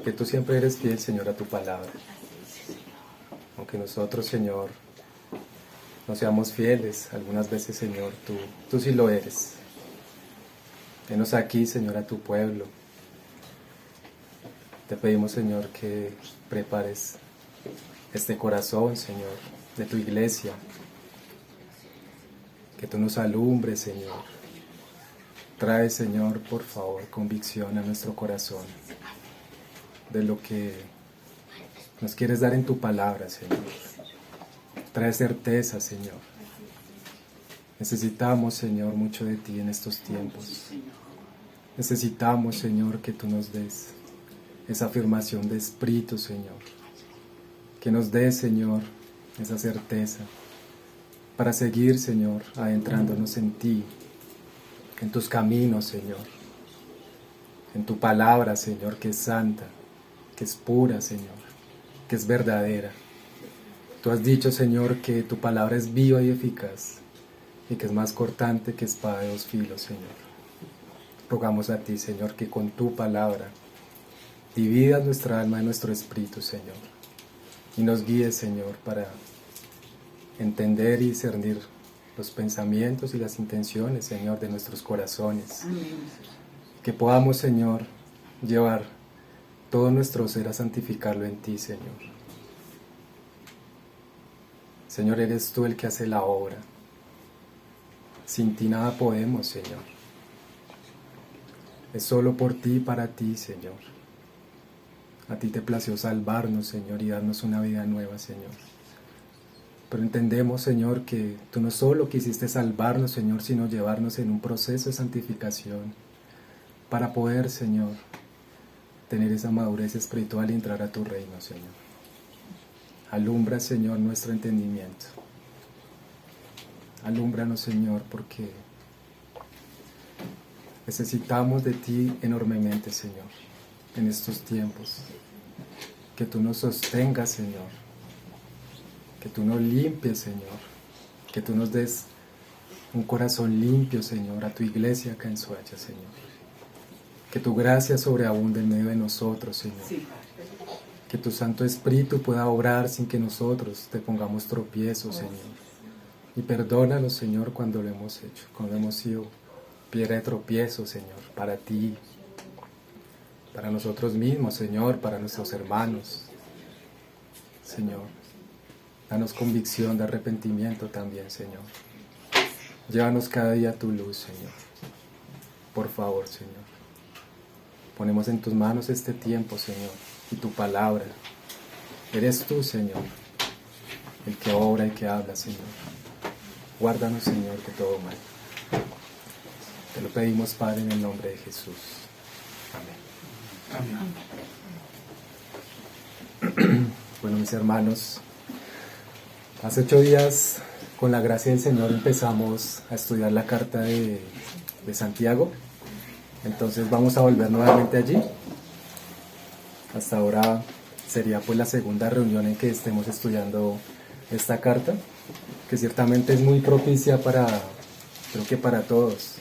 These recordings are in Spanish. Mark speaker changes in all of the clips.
Speaker 1: porque tú siempre eres fiel, Señor, a tu palabra. Aunque nosotros, Señor, no seamos fieles, algunas veces, Señor, tú sí lo eres. Venos aquí, Señor, a tu pueblo. Te pedimos, Señor, que prepares este corazón, Señor, de tu iglesia. Que tú nos alumbres, Señor. Trae, Señor, por favor, convicción a nuestro corazón de lo que nos quieres dar en tu palabra, Señor. Trae certeza, Señor. Necesitamos, Señor, mucho de ti en estos tiempos. Necesitamos, Señor, que tú nos des esa afirmación de espíritu, Señor. Que nos des, Señor, esa certeza para seguir, Señor, adentrándonos en ti, en tus caminos, Señor, en tu palabra, Señor, que es santa, que es pura, Señor, que es verdadera. Tú has dicho, Señor, que tu palabra es viva y eficaz y que es más cortante que espada de dos filos, Señor. Rogamos a ti, Señor, que con tu palabra dividas nuestra alma y nuestro espíritu, Señor, y nos guíes, Señor, para entender y discernir los pensamientos y las intenciones, Señor, de nuestros corazones.
Speaker 2: Amén.
Speaker 1: Que podamos, Señor, llevar todo nuestro ser a santificarlo en ti, Señor. Señor, eres tú el que hace la obra. Sin ti nada podemos, Señor. Es solo por ti y para ti, Señor. A ti te plació salvarnos, Señor, y darnos una vida nueva, Señor. Pero entendemos, Señor, que tú no solo quisiste salvarnos, Señor, sino llevarnos en un proceso de santificación para poder, Señor, tener esa madurez espiritual y entrar a tu reino, Señor. Alumbra, Señor, nuestro entendimiento. Alúmbranos, Señor, porque necesitamos de ti enormemente, Señor, en estos tiempos. Que tú nos sostengas, Señor. Que tú nos limpies, Señor. Que tú nos des un corazón limpio, Señor, a tu iglesia acá en Soacha, Señor. Que tu gracia sobreabunde en medio de nosotros, Señor.
Speaker 2: Sí.
Speaker 1: Que tu Santo Espíritu pueda obrar sin que nosotros te pongamos tropiezos, Señor. Y perdónanos, Señor, cuando lo hemos hecho, cuando hemos sido piedra de tropiezo, Señor, para ti, para nosotros mismos, Señor, para nuestros hermanos. Señor, danos convicción de arrepentimiento también, Señor. Llévanos cada día a tu luz, Señor. Por favor, Señor. Ponemos en tus manos este tiempo, Señor, y tu palabra. Eres tú, Señor, el que obra y que habla, Señor. Guárdanos, Señor, de todo mal. Te lo pedimos, Padre, en el nombre de Jesús. Amén. Bueno, mis hermanos, hace 8 días, con la gracia del Señor, empezamos a estudiar la carta de Santiago. Entonces vamos a volver nuevamente allí. Hasta ahora sería pues la segunda reunión en que estemos estudiando esta carta, que ciertamente es muy propicia creo que para todos,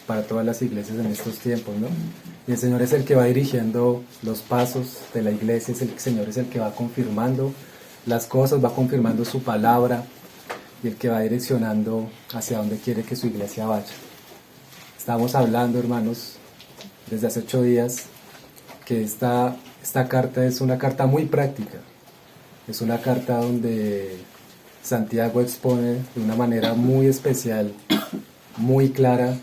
Speaker 1: para todas las iglesias en estos tiempos, ¿no? Y el Señor es el que va dirigiendo los pasos de la iglesia, el Señor es el que va confirmando las cosas, va confirmando su palabra y el que va direccionando hacia donde quiere que su iglesia vaya. Estamos hablando, hermanos, desde hace 8 días, que esta carta es una carta muy práctica. Es una carta donde Santiago expone de una manera muy especial, muy clara,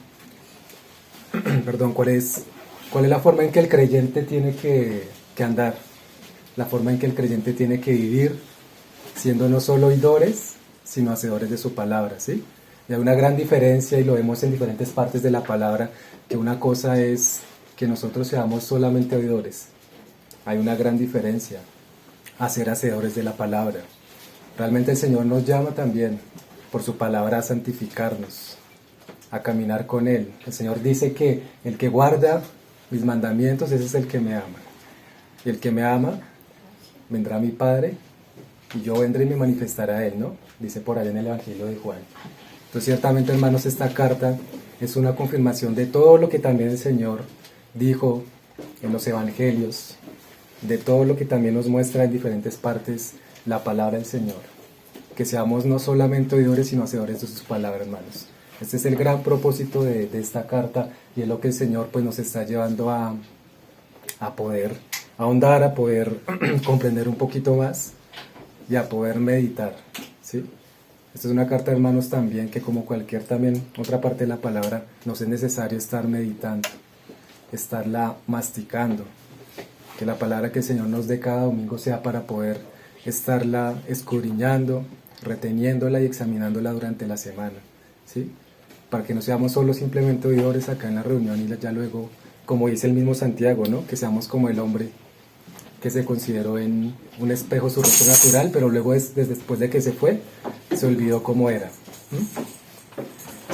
Speaker 1: cuál es la forma en que el creyente tiene que andar, la forma en que el creyente tiene que vivir, siendo no solo oidores, sino hacedores de su palabra, ¿sí? Y hay una gran diferencia, y lo vemos en diferentes partes de la palabra, que una cosa es que nosotros seamos solamente oidores. Hay una gran diferencia a ser hacedores de la palabra. Realmente el Señor nos llama también por su palabra a santificarnos, a caminar con Él. El Señor dice que el que guarda mis mandamientos, ese es el que me ama. Y el que me ama, vendrá a mi Padre, y yo vendré y me manifestaré a Él, ¿no? Dice por allá en el Evangelio de Juan. Entonces, ciertamente, hermanos, esta carta es una confirmación de todo lo que también el Señor dijo en los Evangelios, de todo lo que también nos muestra en diferentes partes la palabra del Señor. Que seamos no solamente oidores, sino hacedores de sus palabras, hermanos. Este es el gran propósito de esta carta, y es lo que el Señor pues nos está llevando a poder ahondar, a poder comprender un poquito más y a poder meditar, ¿sí? Esta es una carta, hermanos, también que, como cualquier también otra parte de la palabra, nos es necesario estar meditando, estarla masticando, que la palabra que el Señor nos dé cada domingo sea para poder estarla escudriñando, reteniéndola y examinándola durante la semana, ¿sí? Para que no seamos solo simplemente oidores acá en la reunión y ya luego, como dice el mismo Santiago, ¿no? Que seamos como el hombre que se consideró en un espejo su rostro natural, pero luego después de que se fue, se olvidó cómo era.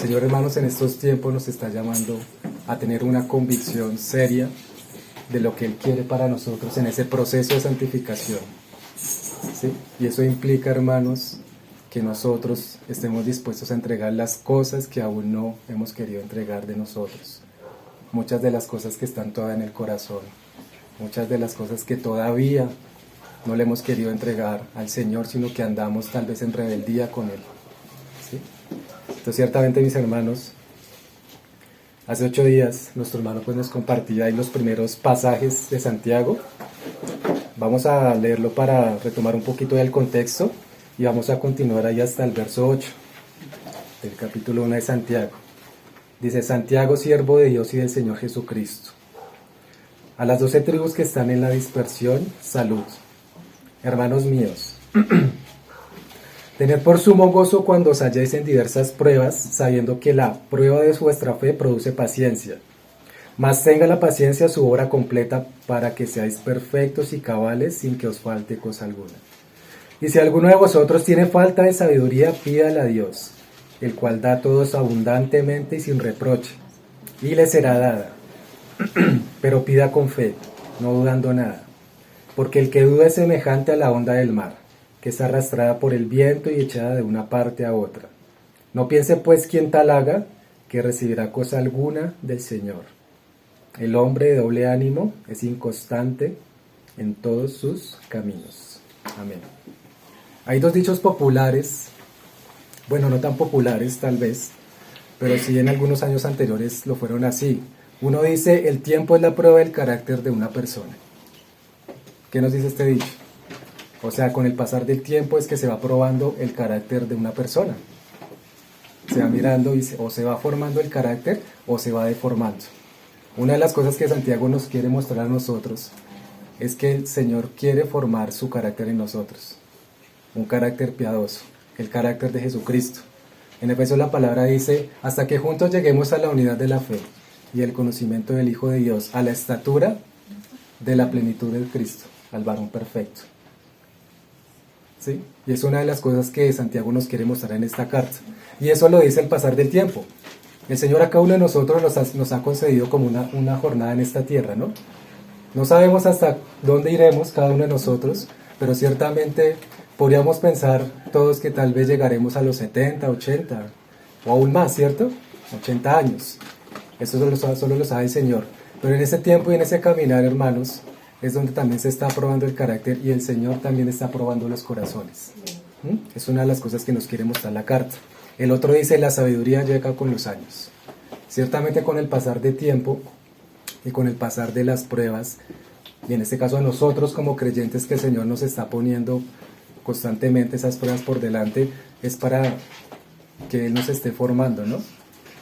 Speaker 1: Señor, hermanos, en estos tiempos nos está llamando a tener una convicción seria de lo que Él quiere para nosotros en ese proceso de santificación, ¿sí? Y eso implica, hermanos, que nosotros estemos dispuestos a entregar las cosas que aún no hemos querido entregar de nosotros. Muchas de las cosas que están todavía en el corazón, muchas de las cosas que todavía no le hemos querido entregar al Señor, sino que andamos tal vez en rebeldía con Él, ¿sí? Entonces, ciertamente, mis hermanos, hace 8 días nuestro hermano pues nos compartía ahí los primeros pasajes de Santiago. Vamos a leerlo para retomar un poquito del contexto y vamos a continuar ahí hasta el verso 8 del capítulo 1 de Santiago. Dice: Santiago, siervo de Dios y del Señor Jesucristo. A las 12 tribus que están en la dispersión, salud. Hermanos míos, tened por sumo gozo cuando os halléis en diversas pruebas, sabiendo que la prueba de vuestra fe produce paciencia. Mas tenga la paciencia su obra completa, para que seáis perfectos y cabales, sin que os falte cosa alguna. Y si alguno de vosotros tiene falta de sabiduría, pídala a Dios, el cual da a todos abundantemente y sin reproche, y le será dada. Pero pida con fe, no dudando nada, porque el que duda es semejante a la onda del mar, que es arrastrada por el viento y echada de una parte a otra. No piense pues quien tal haga, que recibirá cosa alguna del Señor. El hombre de doble ánimo es inconstante en todos sus caminos. Amén. Hay 2 dichos populares, bueno, no tan populares tal vez, pero sí en algunos años anteriores lo fueron así. Uno dice: el tiempo es la prueba del carácter de una persona. ¿Qué nos dice este dicho? O sea, con el pasar del tiempo es que se va probando el carácter de una persona. Se va mirando o se va formando el carácter o se va deformando. Una de las cosas que Santiago nos quiere mostrar a nosotros es que el Señor quiere formar su carácter en nosotros. Un carácter piadoso, el carácter de Jesucristo. En Efesios la palabra dice: hasta que juntos lleguemos a la unidad de la fe y el conocimiento del Hijo de Dios, a la estatura de la plenitud de Cristo, al varón perfecto. ¿Sí? Y es una de las cosas que Santiago nos quiere mostrar en esta carta. Y eso lo dice el pasar del tiempo. El Señor a cada uno de nosotros nos ha concedido como una jornada en esta tierra, ¿no? No sabemos hasta dónde iremos cada uno de nosotros, pero ciertamente podríamos pensar todos que tal vez llegaremos a los 70, 80 o aún más, ¿cierto? 80 años. Eso solo lo sabe el Señor. Pero en ese tiempo y en ese caminar, hermanos, es donde también se está probando el carácter, y el Señor también está probando los corazones. Es una de las cosas que nos quiere mostrar la carta. El otro dice: la sabiduría llega con los años. Ciertamente, con el pasar de tiempo y con el pasar de las pruebas, y en este caso a nosotros como creyentes que el Señor nos está poniendo constantemente esas pruebas por delante, es para que Él nos esté formando, ¿no?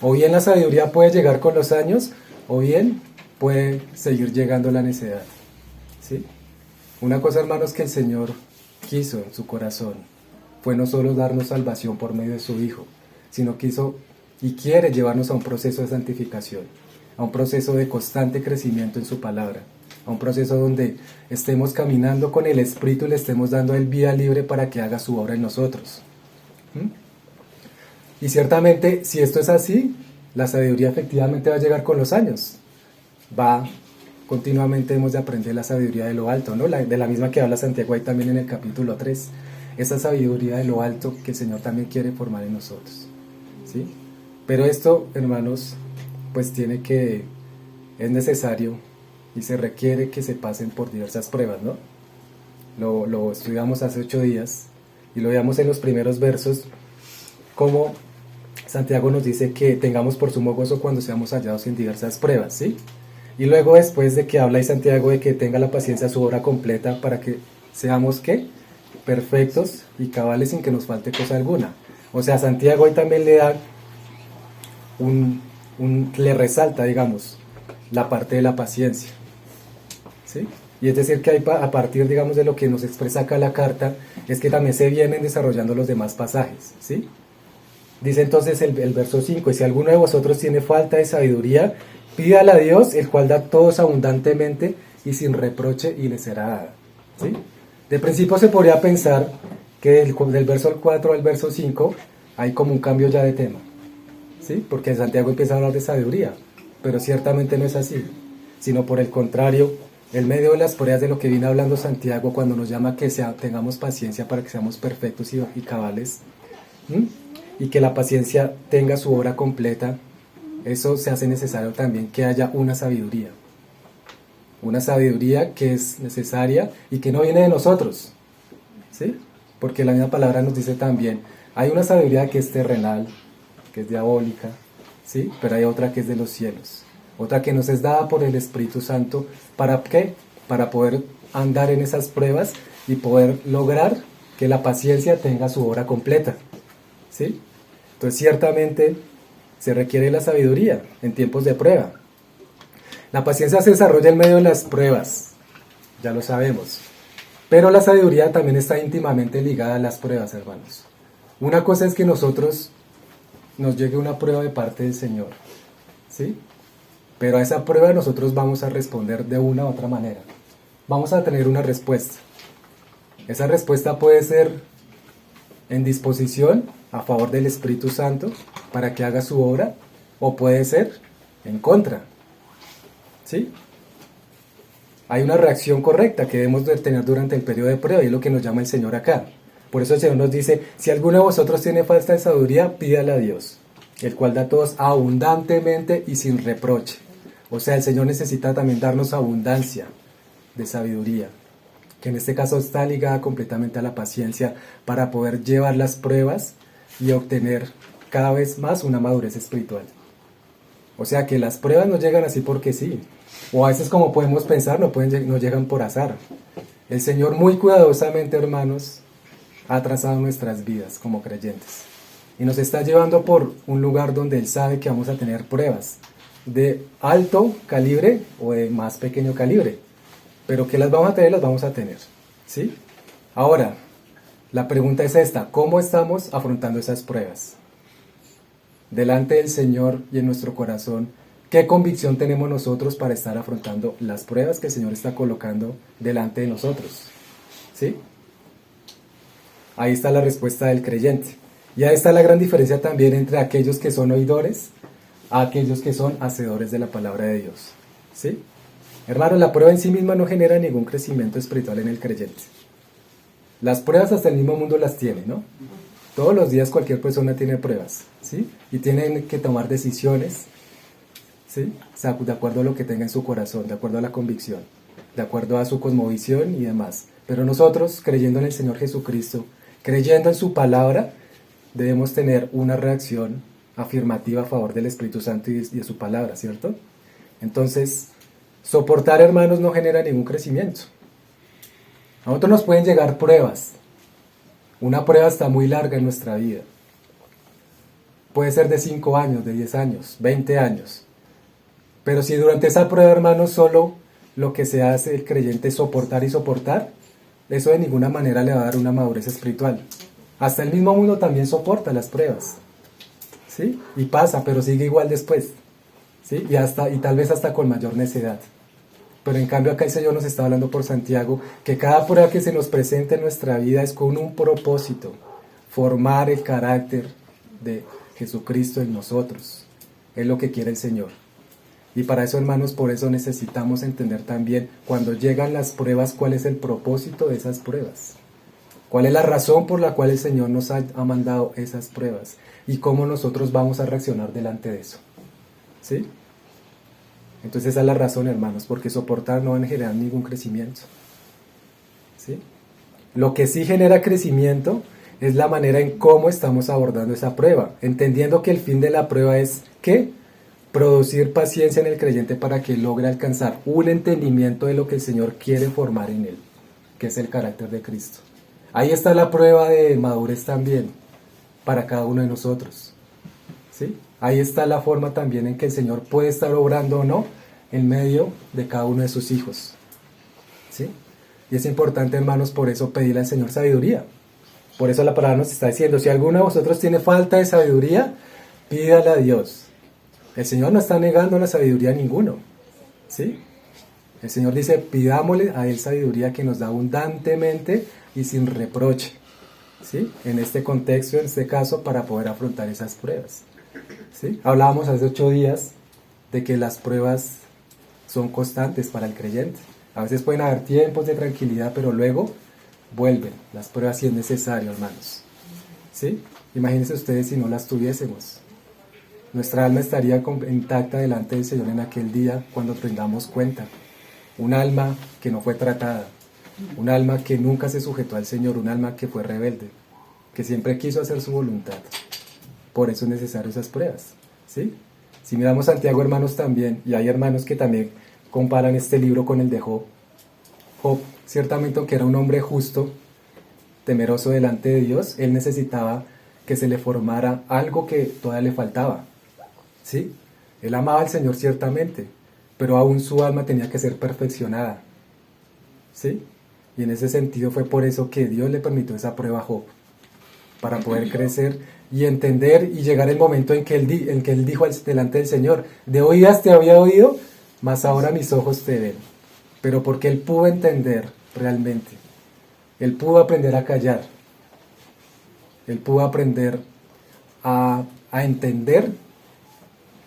Speaker 1: O bien la sabiduría puede llegar con los años, o bien puede seguir llegando la necedad, ¿sí? Una cosa, hermanos, que el Señor quiso en su corazón fue no solo darnos salvación por medio de su Hijo, sino quiso y quiere llevarnos a un proceso de santificación, a un proceso de constante crecimiento en su palabra, a un proceso donde estemos caminando con el Espíritu y le estemos dando a Él vía libre para que haga su obra en nosotros. Y ciertamente, si esto es así, la sabiduría efectivamente va a llegar con los años. Continuamente hemos de aprender la sabiduría de lo alto, ¿no? De la misma que habla Santiago ahí también en el capítulo 3. Esa sabiduría de lo alto que el Señor también quiere formar en nosotros, ¿sí? Pero esto, hermanos, pues es necesario y se requiere que se pasen por diversas pruebas, ¿no? Lo estudiamos hace 8 días y lo veamos en los primeros versos, como Santiago nos dice que tengamos por sumo gozo cuando seamos hallados en diversas pruebas, ¿sí? Y luego después de que habla Santiago de que tenga la paciencia su obra completa para que seamos, ¿qué? Perfectos y cabales sin que nos falte cosa alguna. O sea, Santiago ahí también le da le resalta, digamos, la parte de la paciencia, ¿sí? Y es decir que hay a partir, digamos, de lo que nos expresa acá la carta, es que también se vienen desarrollando los demás pasajes, ¿sí? Dice entonces el verso 5, y si alguno de vosotros tiene falta de sabiduría, pídala a Dios, el cual da a todos abundantemente y sin reproche, y le será dada, ¿sí? De principio se podría pensar que del verso 4 al verso 5 hay como un cambio ya de tema, ¿sí? Porque Santiago empieza a hablar de sabiduría, pero ciertamente no es así, sino por el contrario, en medio de las pruebas de lo que viene hablando Santiago cuando nos llama que tengamos paciencia para que seamos perfectos y cabales, y que la paciencia tenga su obra completa, eso se hace necesario también que haya una sabiduría que es necesaria y que no viene de nosotros, ¿sí? Porque la misma palabra nos dice también, hay una sabiduría que es terrenal, que es diabólica, ¿sí? Pero hay otra que es de los cielos, otra que nos es dada por el Espíritu Santo, ¿para qué? Para poder andar en esas pruebas y poder lograr que la paciencia tenga su obra completa, ¿sí? Entonces ciertamente se requiere la sabiduría en tiempos de prueba. La paciencia se desarrolla en medio de las pruebas, ya lo sabemos, pero la sabiduría también está íntimamente ligada a las pruebas, hermanos. Una cosa es que nosotros nos llegue una prueba de parte del Señor, ¿sí? Pero a esa prueba nosotros vamos a responder de una u otra manera. Vamos a tener una respuesta. Esa respuesta puede ser en disposición a favor del Espíritu Santo para que haga su obra, o puede ser en contra, ¿sí? Hay una reacción correcta que debemos de tener durante el periodo de prueba, y es lo que nos llama el Señor acá. Por eso el Señor nos dice, si alguno de vosotros tiene falta de sabiduría, pídala a Dios, el cual da a todos abundantemente y sin reproche. O sea, el Señor necesita también darnos abundancia de sabiduría, que en este caso está ligada completamente a la paciencia para poder llevar las pruebas y obtener cada vez más una madurez espiritual. O sea que las pruebas no llegan así porque sí, o a veces como podemos pensar, no llegan por azar. El Señor muy cuidadosamente, hermanos, ha trazado nuestras vidas como creyentes y nos está llevando por un lugar donde Él sabe que vamos a tener pruebas de alto calibre o de más pequeño calibre, pero que las vamos a tener, ¿sí? Ahora, la pregunta es esta, ¿cómo estamos afrontando esas pruebas? Delante del Señor y en nuestro corazón, ¿qué convicción tenemos nosotros para estar afrontando las pruebas que el Señor está colocando delante de nosotros? ¿Sí? Ahí está la respuesta del creyente. Y ahí está la gran diferencia también entre aquellos que son oidores a aquellos que son hacedores de la palabra de Dios, ¿sí? Hermanos, la prueba en sí misma no genera ningún crecimiento espiritual en el creyente. Las pruebas hasta el mismo mundo las tiene, ¿no? Todos los días cualquier persona tiene pruebas, ¿sí? Y tienen que tomar decisiones, ¿sí? O sea, de acuerdo a lo que tenga en su corazón, de acuerdo a la convicción, de acuerdo a su cosmovisión y demás. Pero nosotros, creyendo en el Señor Jesucristo, creyendo en su palabra, debemos tener una reacción afirmativa a favor del Espíritu Santo y de su palabra, ¿cierto? Entonces, soportar, hermanos, no genera ningún crecimiento. A nosotros nos pueden llegar pruebas. Una prueba está muy larga en nuestra vida. Puede ser de 5 años, de 10 años, 20 años. Pero si durante esa prueba, hermanos, solo lo que se hace el creyente es soportar y soportar, eso de ninguna manera le va a dar una madurez espiritual. Hasta el mismo mundo también soporta las pruebas, ¿sí? Y pasa, pero sigue igual después, ¿sí? Y tal vez hasta con mayor necedad. Pero en cambio acá el Señor nos está hablando por Santiago que cada prueba que se nos presenta en nuestra vida es con un propósito: formar el carácter de Jesucristo en nosotros. Es lo que quiere el Señor. Y para eso, hermanos, por eso necesitamos entender también cuando llegan las pruebas, cuál es el propósito de esas pruebas. ¿Cuál es la razón por la cual el Señor nos ha mandado esas pruebas? Y cómo nosotros vamos a reaccionar delante de eso, ¿sí? Entonces esa es la razón, hermanos, porque soportar no van a generar ningún crecimiento. ¿Sí? Lo que sí genera crecimiento es la manera en cómo estamos abordando esa prueba, entendiendo que el fin de la prueba es ¿qué? Producir paciencia en el creyente para que logre alcanzar un entendimiento de lo que el Señor quiere formar en él, que es el carácter de Cristo. Ahí está la prueba de madurez también para cada uno de nosotros. ¿Sí? Ahí está la forma también en que el Señor puede estar obrando o no en medio de cada uno de sus hijos. ¿Sí? Y es importante, hermanos, por eso pedirle al Señor sabiduría. Por eso la palabra nos está diciendo, si alguno de vosotros tiene falta de sabiduría, pídala a Dios. El Señor no está negando la sabiduría a ninguno. ¿Sí? El Señor dice, pidámosle a Él sabiduría que nos da abundantemente y sin reproche. ¿Sí? En este contexto, en este caso, para poder afrontar esas pruebas. ¿Sí? Hablábamos hace 8 días de que las pruebas son constantes para el creyente. A veces pueden haber tiempos de tranquilidad, pero luego vuelven las pruebas si es necesario, hermanos. ¿Sí? Imagínense ustedes si no las tuviésemos. Nuestra alma estaría intacta delante del Señor en aquel día cuando tengamos cuenta. Un alma que no fue tratada, un alma que nunca se sujetó al Señor, un alma que fue rebelde, que siempre quiso hacer su voluntad. Por eso es necesario esas pruebas. ¿Sí? Si miramos Santiago, hermanos, también, y hay hermanos que también comparan este libro con el de Job. Job, ciertamente, aunque era un hombre justo, temeroso delante de Dios, él necesitaba que se le formara algo que todavía le faltaba. ¿Sí? Él amaba al Señor ciertamente, pero aún su alma tenía que ser perfeccionada. ¿Sí? Y en ese sentido fue por eso que Dios le permitió esa prueba a Job, para poder crecer y entender y llegar el momento en que él dijo delante del Señor, de oídas te había oído, mas ahora mis ojos te ven. Pero porque él pudo entender realmente, él pudo aprender a callar, él pudo aprender a entender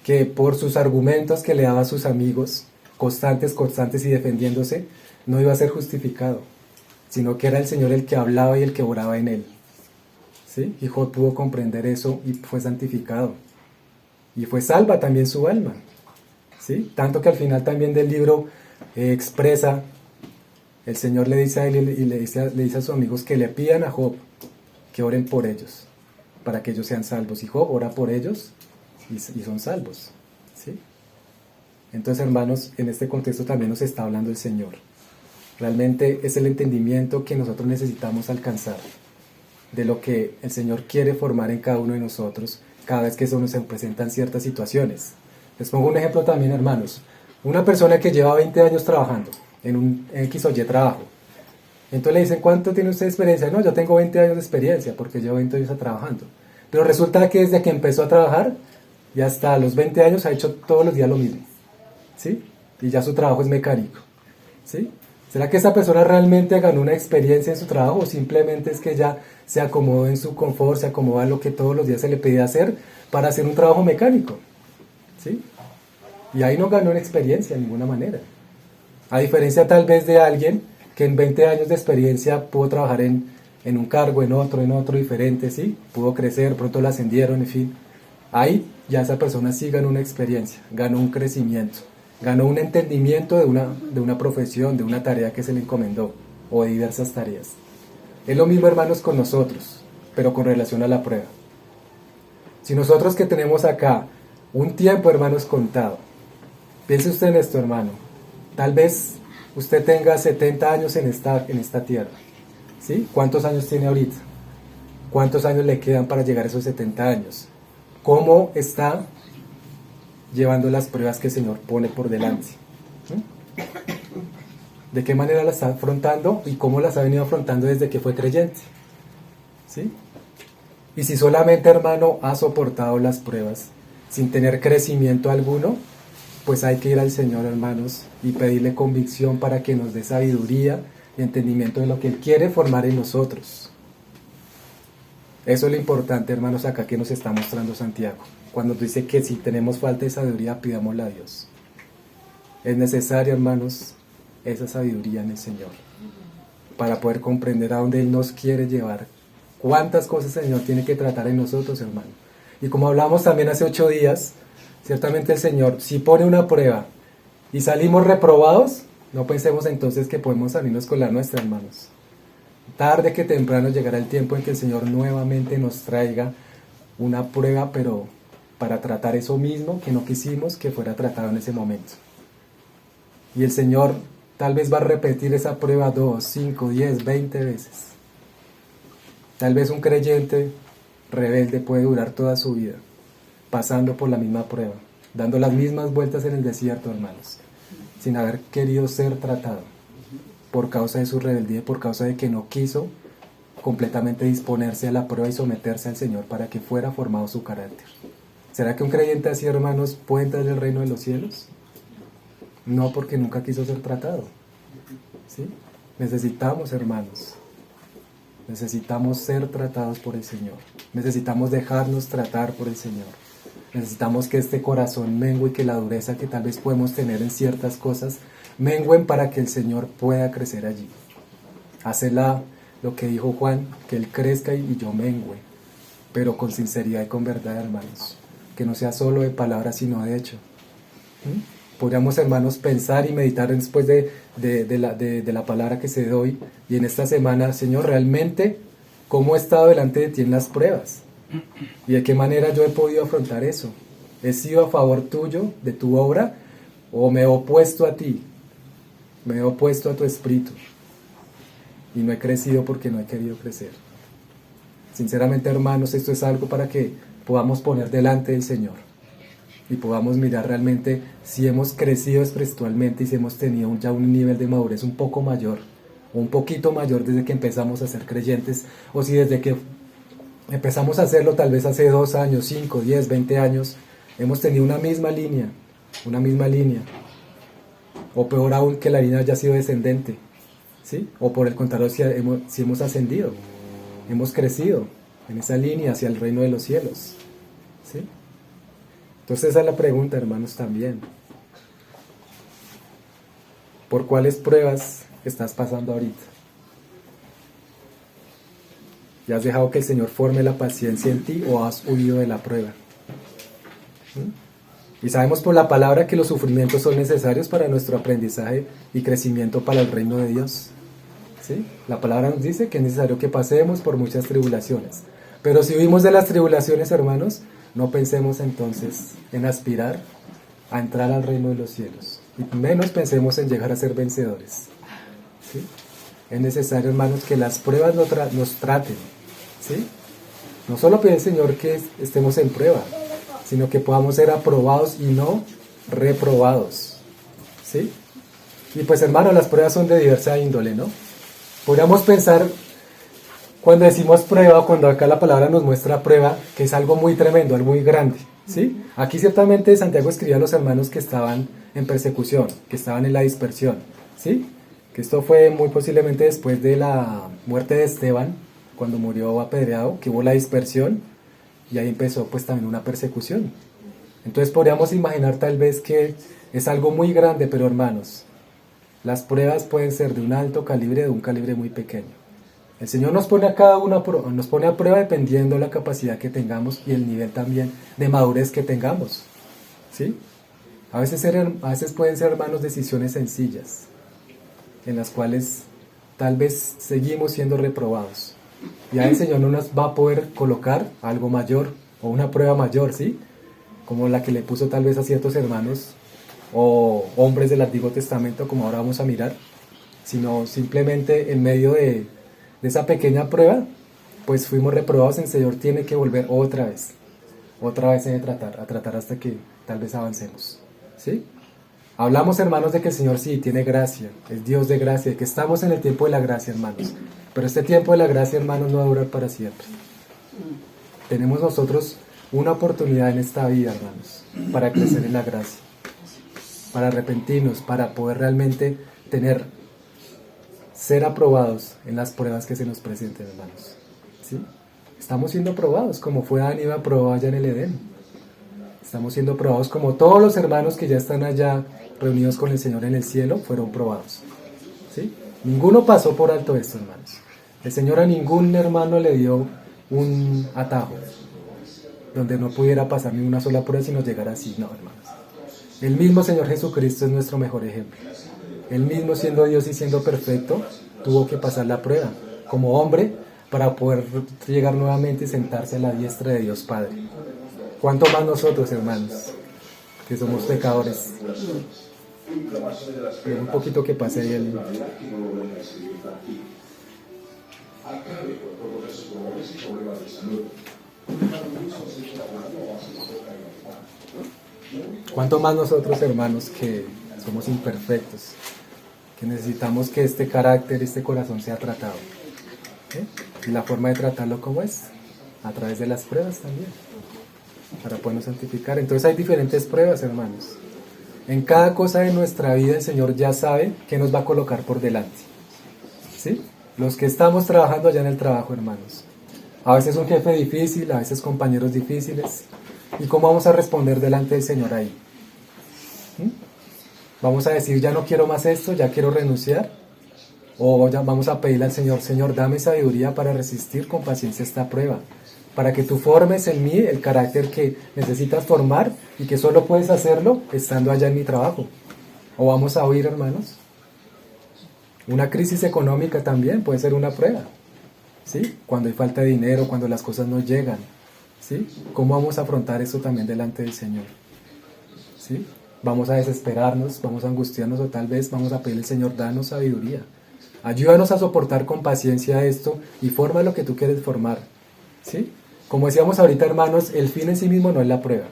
Speaker 1: que por sus argumentos que le daba a sus amigos, constantes y defendiéndose, no iba a ser justificado, sino que era el Señor el que hablaba y el que oraba en él. ¿Sí? Y Job pudo comprender eso y fue santificado. Y fue salva también su alma. ¿Sí? Tanto que al final también del libro expresa, el Señor le dice a él y le dice a sus amigos que le pidan a Job que oren por ellos, para que ellos sean salvos. Y Job ora por ellos y son salvos. ¿Sí? Entonces, hermanos, en este contexto también nos está hablando el Señor. Realmente es el entendimiento que nosotros necesitamos alcanzar de lo que el Señor quiere formar en cada uno de nosotros cada vez que se nos presentan ciertas situaciones. Les pongo un ejemplo también, hermanos. Una persona que lleva 20 años trabajando en un X o Y trabajo. Entonces le dicen, ¿cuánto tiene usted de experiencia? No, yo tengo 20 años de experiencia porque llevo 20 años trabajando. Pero resulta que desde que empezó a trabajar y hasta los 20 años ha hecho todos los días lo mismo. ¿Sí? Y ya su trabajo es mecánico. ¿Sí? ¿Será que esa persona realmente ganó una experiencia en su trabajo o simplemente es que ya se acomodó en su confort, se acomodó a lo que todos los días se le pedía hacer para hacer un trabajo mecánico? ¿Sí? Y ahí no ganó una experiencia de ninguna manera. A diferencia tal vez de alguien que en 20 años de experiencia pudo trabajar en un cargo, en otro diferente, ¿sí? Pudo crecer, pronto la ascendieron, en fin. Ahí ya esa persona sí ganó una experiencia, ganó un crecimiento. Ganó un entendimiento de una profesión, de una tarea que se le encomendó, o de diversas tareas. Es lo mismo, hermanos, con nosotros, pero con relación a la prueba. Si nosotros que tenemos acá un tiempo, hermanos, contado, piense usted en esto, hermano, tal vez usted tenga 70 años en esta tierra, ¿sí? ¿Cuántos años tiene ahorita? ¿Cuántos años le quedan para llegar a esos 70 años? ¿Cómo está llevando las pruebas que el Señor pone por delante? ¿De qué manera las está afrontando y cómo las ha venido afrontando desde que fue creyente? ¿Sí? Y si solamente, hermano, ha soportado las pruebas sin tener crecimiento alguno, pues hay que ir al Señor, hermanos, y pedirle convicción para que nos dé sabiduría y entendimiento de lo que Él quiere formar en nosotros. Eso es lo importante, hermanos, acá que nos está mostrando Santiago, cuando dice que si tenemos falta de sabiduría, pidámosla a Dios. Es necesario, hermanos, esa sabiduría en el Señor, para poder comprender a dónde Él nos quiere llevar, cuántas cosas el Señor tiene que tratar en nosotros, hermano. Y como hablamos también hace 8 días, ciertamente el Señor, si pone una prueba y salimos reprobados, no pensemos entonces que podemos salirnos con la nuestra, hermanos. Tarde que temprano llegará el tiempo en que el Señor nuevamente nos traiga una prueba, pero para tratar eso mismo que no quisimos que fuera tratado en ese momento. Y el Señor tal vez va a repetir esa prueba 2, 5, 10, 20 veces. Tal vez un creyente rebelde puede durar toda su vida pasando por la misma prueba, dando las mismas vueltas en el desierto, hermanos, sin haber querido ser tratado por causa de su rebeldía y por causa de que no quiso completamente disponerse a la prueba y someterse al Señor para que fuera formado su carácter. ¿Será que un creyente así, hermanos, puede entrar en el reino de los cielos? No, porque nunca quiso ser tratado. ¿Sí? Necesitamos, hermanos, necesitamos ser tratados por el Señor. Necesitamos dejarnos tratar por el Señor. Necesitamos que este corazón mengue y que la dureza que tal vez podemos tener en ciertas cosas mengüen para que el Señor pueda crecer allí. Hacela lo que dijo Juan, que Él crezca y yo mengue, pero con sinceridad y con verdad, hermanos. Que no sea solo de palabras, sino de hecho. Podríamos, hermanos, pensar y meditar después de la palabra que se doy y en esta semana, Señor, realmente, ¿cómo he estado delante de ti en las pruebas? ¿Y de qué manera yo he podido afrontar eso? ¿He sido a favor tuyo, de tu obra, o me he opuesto a ti? Me he opuesto a tu espíritu y no he crecido porque no he querido crecer. Sinceramente, hermanos, esto es algo para que podamos poner delante del Señor y podamos mirar realmente si hemos crecido espiritualmente y si hemos tenido ya un nivel de madurez un poco mayor o un poquito mayor desde que empezamos a ser creyentes, o si desde que empezamos a hacerlo tal vez hace 2 años, 5, 10, 20 años, hemos tenido una misma línea, o peor aún que la línea haya sido descendente, ¿sí? O por el contrario, si hemos ascendido, hemos crecido en esa línea hacia el reino de los cielos, ¿sí? Entonces esa es la pregunta, hermanos, también. ¿Por cuáles pruebas estás pasando ahorita? ¿Ya has dejado que el Señor forme la paciencia en ti o has huido de la prueba? Y sabemos por la palabra que los sufrimientos son necesarios para nuestro aprendizaje y crecimiento para el reino de Dios. ¿Sí? La palabra nos dice que es necesario que pasemos por muchas tribulaciones. Pero si huimos de las tribulaciones, hermanos, no pensemos entonces en aspirar a entrar al reino de los cielos. Y menos pensemos en llegar a ser vencedores. ¿Sí? Es necesario, hermanos, que las pruebas nos traten. ¿Sí? No solo pide el Señor que estemos en prueba, sino que podamos ser aprobados y no reprobados. ¿Sí? Y pues, hermanos, las pruebas son de diversa índole, ¿no? Podríamos pensar, cuando decimos prueba, cuando acá la palabra nos muestra prueba, que es algo muy tremendo, algo muy grande, ¿sí? Aquí ciertamente Santiago escribía a los hermanos que estaban en persecución, que estaban en la dispersión, ¿sí? Que esto fue muy posiblemente después de la muerte de Esteban, cuando murió apedreado, que hubo la dispersión, y ahí empezó pues también una persecución. Entonces podríamos imaginar tal vez que es algo muy grande, pero hermanos, las pruebas pueden ser de un alto calibre, de un calibre muy pequeño. El Señor nos pone a cada uno nos pone a prueba dependiendo de la capacidad que tengamos y el nivel también de madurez que tengamos, ¿sí? A veces pueden ser, hermanos, decisiones sencillas, en las cuales tal vez seguimos siendo reprobados. Y ahí el Señor no nos va a poder colocar algo mayor o una prueba mayor, ¿sí? Como la que le puso tal vez a ciertos hermanos o hombres del Antiguo Testamento, como ahora vamos a mirar, sino simplemente en medio de esa pequeña prueba, pues fuimos reprobados. El Señor tiene que volver otra vez a tratar hasta que tal vez avancemos, ¿sí? Hablamos, hermanos, de que el Señor sí tiene gracia, es Dios de gracia, que estamos en el tiempo de la gracia, hermanos. Pero este tiempo de la gracia, hermanos, no va a durar para siempre. Tenemos nosotros una oportunidad en esta vida, hermanos, para crecer en la gracia, para arrepentirnos, para poder realmente ser aprobados en las pruebas que se nos presenten, hermanos, ¿sí? Estamos siendo probados, como fue Adán y Eva probado allá en el Edén. Estamos siendo probados como todos los hermanos que ya están allá reunidos con el Señor en el cielo fueron probados, ¿sí? Ninguno pasó por alto esto, hermanos. El Señor a ningún hermano le dio un atajo donde no pudiera pasar ni una sola prueba si nos llegara así, no, hermanos. El mismo Señor Jesucristo es nuestro mejor ejemplo. Él mismo, siendo Dios y siendo perfecto, tuvo que pasar la prueba como hombre para poder llegar nuevamente y sentarse a la diestra de Dios Padre. ¿Cuánto más nosotros, hermanos, que somos pecadores? Un poquito que pase ahí el... ¿Cuánto más nosotros, hermanos, que somos imperfectos, que necesitamos que este carácter, este corazón sea tratado? Y la forma de tratarlo, ¿cómo es? A través de las pruebas también, para podernos santificar. Entonces hay diferentes pruebas, hermanos. En cada cosa de nuestra vida el Señor ya sabe qué nos va a colocar por delante. ¿Sí? Los que estamos trabajando allá en el trabajo, hermanos. A veces un jefe difícil, a veces compañeros difíciles. ¿Y cómo vamos a responder delante del Señor ahí? ¿Vamos a decir, ya no quiero más esto, ya quiero renunciar? ¿O ya vamos a pedirle al Señor, Señor, dame sabiduría para resistir con paciencia esta prueba? Para que tú formes en mí el carácter que necesitas formar y que solo puedes hacerlo estando allá en mi trabajo. ¿O vamos a oír, hermanos? Una crisis económica también puede ser una prueba, ¿sí? Cuando hay falta de dinero, cuando las cosas no llegan, ¿sí? ¿Cómo vamos a afrontar eso también delante del Señor? ¿Sí? Vamos a desesperarnos, vamos a angustiarnos o tal vez vamos a pedirle al Señor, danos sabiduría. Ayúdanos a soportar con paciencia esto y forma lo que tú quieres formar, ¿sí? Como decíamos ahorita, hermanos, el fin en sí mismo no es la prueba.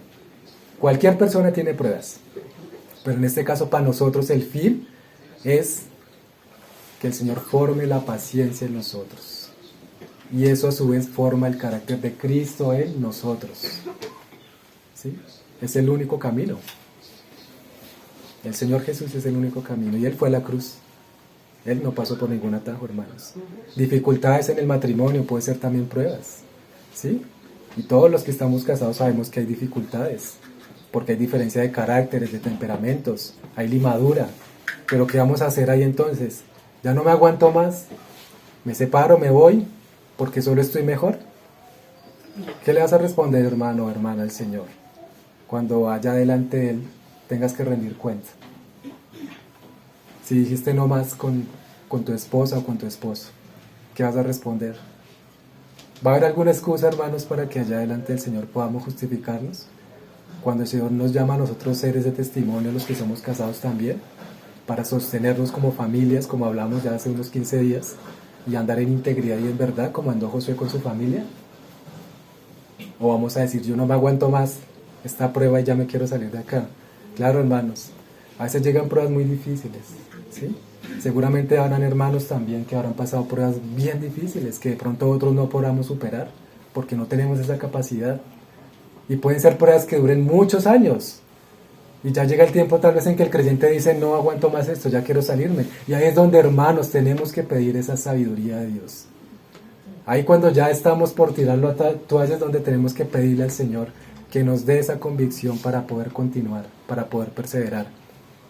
Speaker 1: Cualquier persona tiene pruebas, pero en este caso para nosotros el fin es que el Señor forme la paciencia en nosotros. Y eso a su vez forma el carácter de Cristo en nosotros, ¿sí? Es el único camino. El Señor Jesús es el único camino y Él fue a la cruz. Él no pasó por ningún atajo, hermanos. Dificultades en el matrimonio puede ser también pruebas, ¿sí? Y todos los que estamos casados sabemos que hay dificultades, porque hay diferencia de caracteres, de temperamentos, hay limadura. Pero ¿qué vamos a hacer ahí entonces? ¿Ya no me aguanto más? ¿Me separo, me voy, porque solo estoy mejor? ¿Qué le vas a responder, hermano o hermana, al Señor? Cuando allá delante de Él tengas que rendir cuenta. Si dijiste no más con tu esposa o con tu esposo, ¿qué vas a responder? ¿Va a haber alguna excusa, hermanos, para que allá delante del Señor podamos justificarnos? Cuando el Señor nos llama a nosotros seres de testimonio, los que somos casados también, para sostenernos como familias, como hablamos ya hace unos 15 días, y andar en integridad y en verdad, como andó Josué con su familia. ¿O vamos a decir, yo no me aguanto más esta prueba y ya me quiero salir de acá? Claro, hermanos, a veces llegan pruebas muy difíciles, ¿sí? Seguramente habrán hermanos también que habrán pasado pruebas bien difíciles, que de pronto otros no podamos superar, porque no tenemos esa capacidad. Y pueden ser pruebas que duren muchos años. Y ya llega el tiempo tal vez en que el creyente dice, no aguanto más esto, ya quiero salirme. Y ahí es donde, hermanos, tenemos que pedir esa sabiduría de Dios. Ahí cuando ya estamos por tirarlo a toalla es donde tenemos que pedirle al Señor que nos dé esa convicción para poder continuar, para poder perseverar.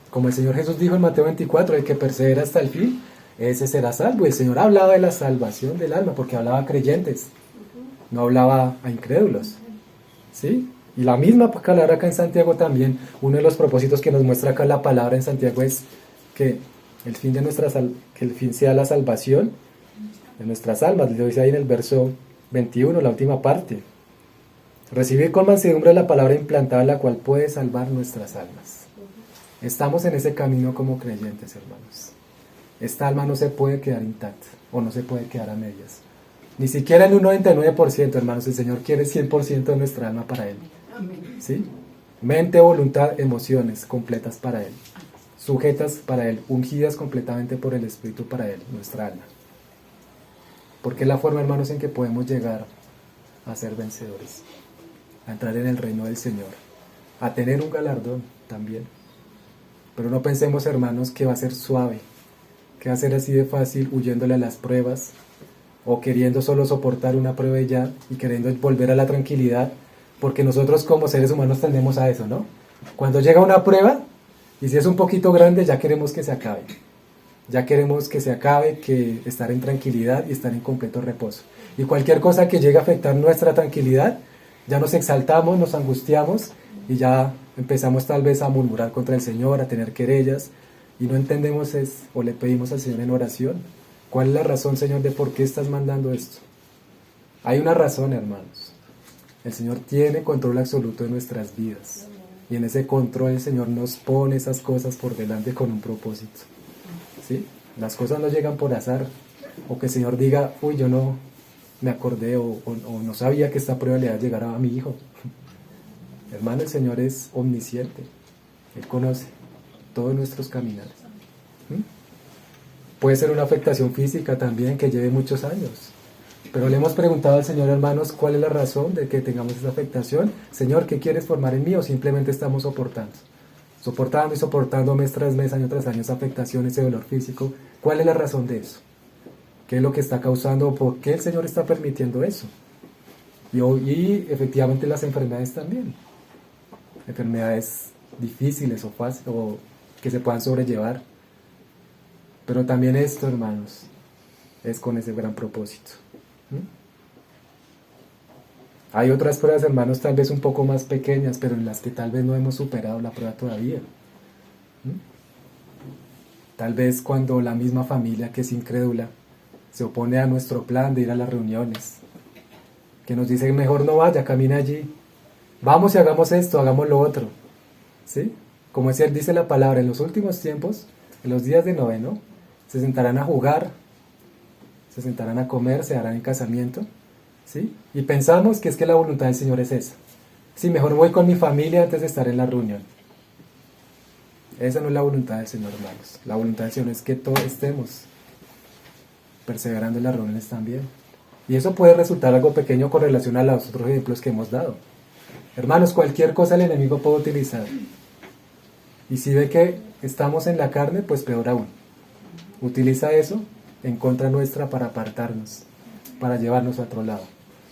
Speaker 1: Como el Señor Jesús dijo en Mateo 24, el que persevera hasta el fin, ese será salvo. Y el Señor hablaba de la salvación del alma, porque hablaba a creyentes, no hablaba a incrédulos, ¿sí? Y la misma palabra acá en Santiago también, uno de los propósitos que nos muestra acá la palabra en Santiago es que el fin de que el fin sea la salvación de nuestras almas. Lo dice ahí en el verso 21, la última parte. Recibir con mansedumbre la palabra implantada, la cual puede salvar nuestras almas. Estamos en ese camino como creyentes, hermanos. Esta alma no se puede quedar intacta, o no se puede quedar a medias. Ni siquiera en un 99%, hermanos. El Señor quiere 100% de nuestra alma para Él. ¿Sí? Mente, voluntad, emociones completas para Él. Sujetas para Él, ungidas completamente por el Espíritu para Él, nuestra alma. Porque es la forma, hermanos, en que podemos llegar a ser vencedores, a entrar en el reino del Señor, a tener un galardón también. Pero no pensemos, hermanos, que va a ser suave, que va a ser así de fácil huyéndole a las pruebas, o queriendo solo soportar una prueba y ya, y queriendo volver a la tranquilidad, porque nosotros como seres humanos tendemos a eso, ¿no? Cuando llega una prueba, y si es un poquito grande, ya queremos que se acabe. Ya queremos que se acabe, que estar en tranquilidad y estar en completo reposo. Y cualquier cosa que llegue a afectar nuestra tranquilidad, ya nos exaltamos, nos angustiamos y ya empezamos tal vez a murmurar contra el Señor, a tener querellas, y no entendemos o le pedimos al Señor en oración, ¿cuál es la razón, Señor, de por qué estás mandando esto? Hay una razón, hermanos. El Señor tiene control absoluto de nuestras vidas, y en ese control el Señor nos pone esas cosas por delante con un propósito, ¿sí? Las cosas no llegan por azar, o que el Señor diga, uy, yo no me acordé o no sabía que esta prueba le iba a llegar a mi hijo. Hermano, el Señor es omnisciente, Él conoce todos nuestros caminares. ¿Mm? Puede ser una afectación física también que lleve muchos años, pero le hemos preguntado al Señor, hermanos, ¿cuál es la razón de que tengamos esa afectación? Señor, ¿qué quieres formar en mí? ¿O simplemente estamos soportando y soportando mes tras mes, año tras año esa afectación, ese dolor físico? ¿Cuál es la razón de eso? ¿Qué es lo que está causando? ¿Por qué el Señor está permitiendo eso? Y efectivamente las enfermedades también. Enfermedades difíciles o fáciles, o que se puedan sobrellevar. Pero también esto, hermanos, es con ese gran propósito. ¿Mm? Hay otras pruebas, hermanos, tal vez un poco más pequeñas, pero en las que tal vez no hemos superado la prueba todavía. ¿Mm? Tal vez cuando la misma familia que es incrédula se opone a nuestro plan de ir a las reuniones, que nos dice mejor no vaya, camine allí, vamos y hagamos esto, hagamos lo otro, ¿sí? Como dice la palabra, en los últimos tiempos, en los días de Noé, ¿no? Se sentarán a jugar, se sentarán a comer, se harán en casamiento, ¿sí? Y pensamos que es que la voluntad del Señor es esa. Sí, mejor voy con mi familia antes de estar en la reunión. Esa no es la voluntad del Señor, hermanos. La voluntad del Señor es que todos estemos perseverando en las reuniones también. Y eso puede resultar algo pequeño con relación a los otros ejemplos que hemos dado. Hermanos, cualquier cosa el enemigo puede utilizar. Y si ve que estamos en la carne, pues peor aún. Utiliza eso en contra nuestra para apartarnos, para llevarnos a otro lado,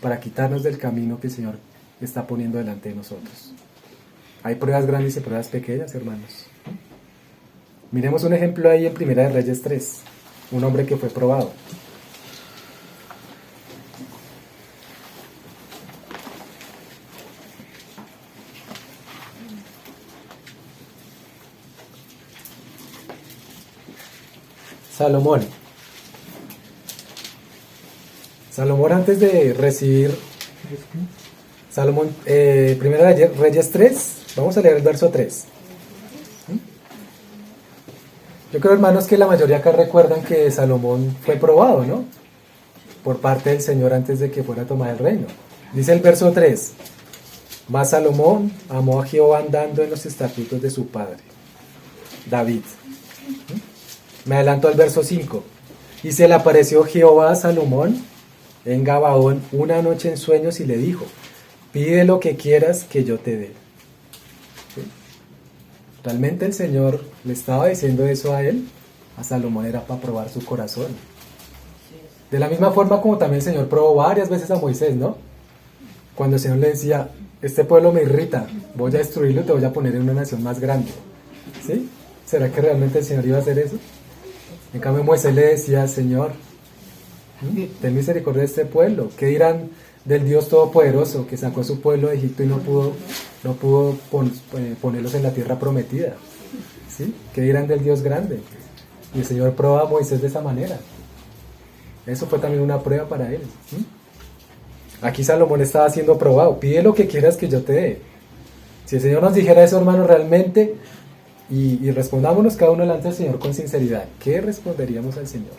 Speaker 1: para quitarnos del camino que el Señor está poniendo delante de nosotros. Hay pruebas grandes y pruebas pequeñas, hermanos. Miremos un ejemplo ahí en Primera de Reyes 3. Un hombre que fue probado. Salomón. Salomón antes de recibir... Primera de Reyes 3, vamos a leer el verso 3. Yo creo, hermanos, que la mayoría acá recuerdan que Salomón fue probado, ¿no? Por parte del Señor antes de que fuera a tomar el reino. Dice el verso 3, mas Salomón amó a Jehová andando en los estatutos de su padre, David. Me adelanto al verso 5. Y se le apareció Jehová a Salomón en Gabaón una noche en sueños y le dijo, pide lo que quieras que yo te dé. ¿Sí? Realmente el Señor le estaba diciendo eso a él, a Salomón, era para probar su corazón. De la misma forma como también el Señor probó varias veces a Moisés, ¿no? Cuando el Señor le decía, este pueblo me irrita, voy a destruirlo y te voy a poner en una nación más grande. ¿Sí? ¿Será que realmente el Señor iba a hacer eso? En cambio Moisés le decía, Señor, ten misericordia de este pueblo. ¿Qué dirán del Dios Todopoderoso que sacó a su pueblo de Egipto y no pudo ponerlos en la tierra prometida? ¿Sí? ¿Qué dirán del Dios grande? Y el Señor probó a Moisés de esa manera. Eso fue también una prueba para él. Aquí Salomón estaba siendo probado. Pide lo que quieras que yo te dé. Si el Señor nos dijera eso, hermanos, realmente, y respondámonos cada uno delante del Señor con sinceridad, ¿qué responderíamos al Señor?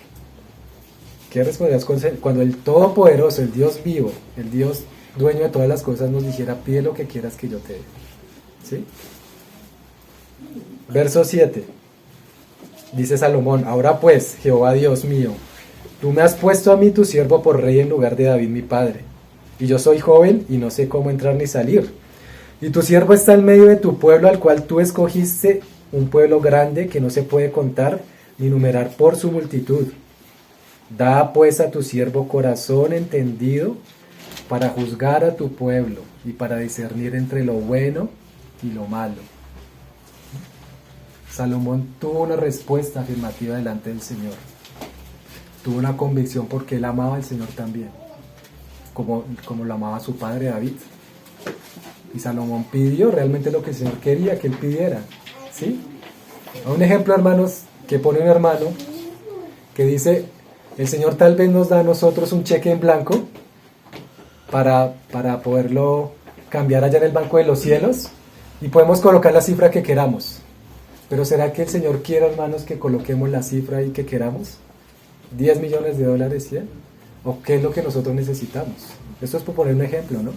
Speaker 1: ¿Qué responderías cuando el Todopoderoso, el Dios vivo, el Dios dueño de todas las cosas nos dijera, pide lo que quieras que yo te dé? ¿Sí? Verso 7. Dice Salomón, ahora pues, Jehová Dios mío, tú me has puesto a mí tu siervo por rey en lugar de David mi padre, y yo soy joven y no sé cómo entrar ni salir. Y tu siervo está en medio de tu pueblo al cual tú escogiste, un pueblo grande que no se puede contar ni numerar por su multitud. Da pues a tu siervo corazón entendido para juzgar a tu pueblo y para discernir entre lo bueno y lo malo. Salomón tuvo una respuesta afirmativa delante del Señor. Tuvo una convicción porque él amaba al Señor también, como lo amaba su padre David. Y Salomón pidió realmente lo que el Señor quería que él pidiera, ¿sí? Un ejemplo, hermanos, que pone un hermano que dice, el Señor tal vez nos da a nosotros un cheque en blanco para poderlo cambiar allá en el banco de los cielos y podemos colocar la cifra que queramos. Pero ¿será que el Señor quiere, hermanos, que coloquemos la cifra ahí que queramos? ¿10 millones de dólares, 100? ¿O qué es lo que nosotros necesitamos? Esto es por poner un ejemplo, ¿no?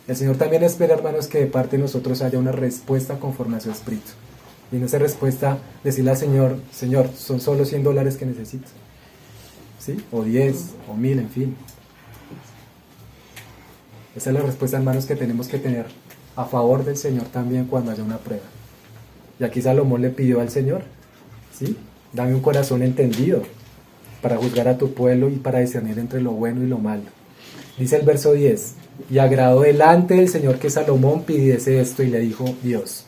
Speaker 1: El Señor también espera, hermanos, que de parte de nosotros haya una respuesta conforme a su espíritu. Y en esa respuesta decirle al Señor, Señor, son solo 100 dólares que necesito. ¿Sí? O 10, o 1000, en fin. Esa es la respuesta, hermanos, que tenemos que tener a favor del Señor también cuando haya una prueba. Y aquí Salomón le pidió al Señor, ¿sí? Dame un corazón entendido para juzgar a tu pueblo y para discernir entre lo bueno y lo malo. Dice el verso 10, y agradó delante del Señor que Salomón pidiese esto, y le dijo Dios,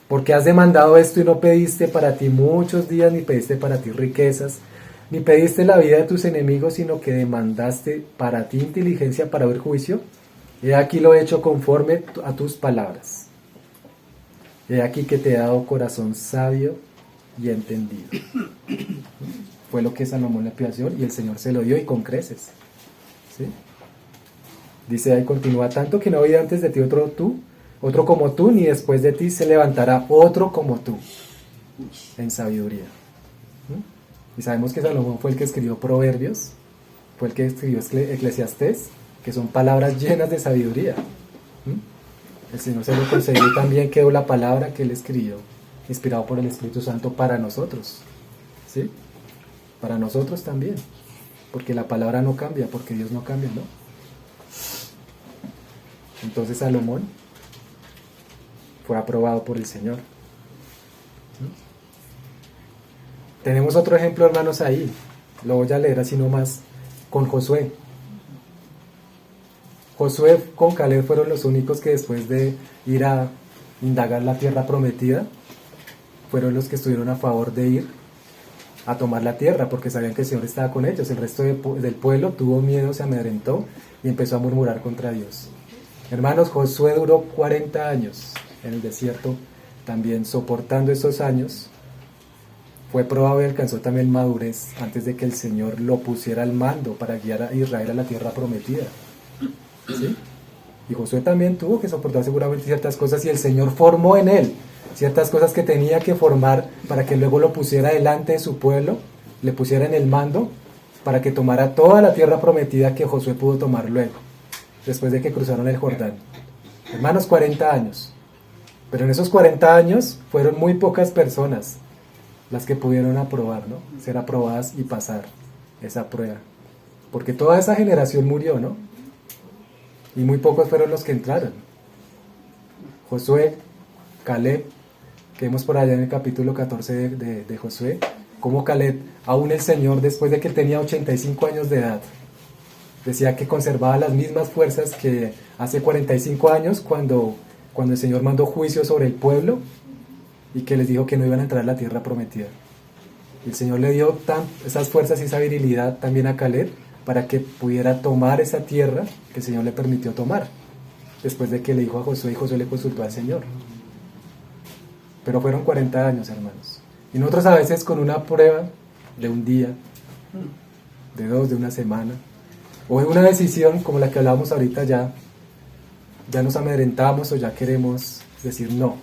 Speaker 1: porque has demandado esto y no pediste para ti muchos días, ni pediste para ti riquezas, ni pediste la vida de tus enemigos, sino que demandaste para ti inteligencia para ver juicio. He aquí lo he hecho conforme a tus palabras. He aquí que te he dado corazón sabio y entendido. Fue lo que Salomón le pidió al Señor y el Señor se lo dio y con creces. ¿Sí? Dice ahí, continúa, tanto que no había antes de ti otro como tú, ni después de ti se levantará otro como tú, en sabiduría. Y sabemos que Salomón fue el que escribió Proverbios, fue el que escribió Eclesiastés, que son palabras llenas de sabiduría. El Señor se lo concedió también, quedó la palabra que él escribió, inspirado por el Espíritu Santo para nosotros. ¿Sí? Para nosotros también, porque la palabra no cambia, porque Dios no cambia, ¿no? Entonces Salomón fue aprobado por el Señor. Tenemos otro ejemplo, hermanos, ahí. Lo voy a leer así nomás, con Josué. Josué con Caleb fueron los únicos que después de ir a indagar la tierra prometida, fueron los que estuvieron a favor de ir a tomar la tierra, porque sabían que el Señor estaba con ellos. El resto del pueblo tuvo miedo, se amedrentó y empezó a murmurar contra Dios. Hermanos, Josué duró 40 años en el desierto, también soportando esos años. Fue probado y alcanzó también madurez antes de que el Señor lo pusiera al mando para guiar a Israel a la tierra prometida. ¿Sí? Y Josué también tuvo que soportar seguramente ciertas cosas y el Señor formó en él ciertas cosas que tenía que formar para que luego lo pusiera delante de su pueblo, le pusiera en el mando para que tomara toda la tierra prometida que Josué pudo tomar luego, después de que cruzaron el Jordán. Hermanos, 40 años. Pero en esos 40 años fueron muy pocas personas las que pudieron aprobar, ¿no? Ser aprobadas y pasar esa prueba. Porque toda esa generación murió, ¿no? Y muy pocos fueron los que entraron. Josué, Caleb, que vemos por allá en el capítulo 14 de Josué, como Caleb, aún el Señor, después de que tenía 85 años de edad, decía que conservaba las mismas fuerzas que hace 45 años cuando el Señor mandó juicio sobre el pueblo y que les dijo que no iban a entrar a la tierra prometida. Y el Señor le dio esas fuerzas y esa virilidad también a Caleb para que pudiera tomar esa tierra que el Señor le permitió tomar, después de que le dijo a Josué y Josué le consultó al Señor. Pero fueron 40 años, hermanos. Y nosotros a veces con una prueba de un día, de 2, de una semana, o de una decisión como la que hablábamos ahorita, ya nos amedrentamos o ya queremos decir no.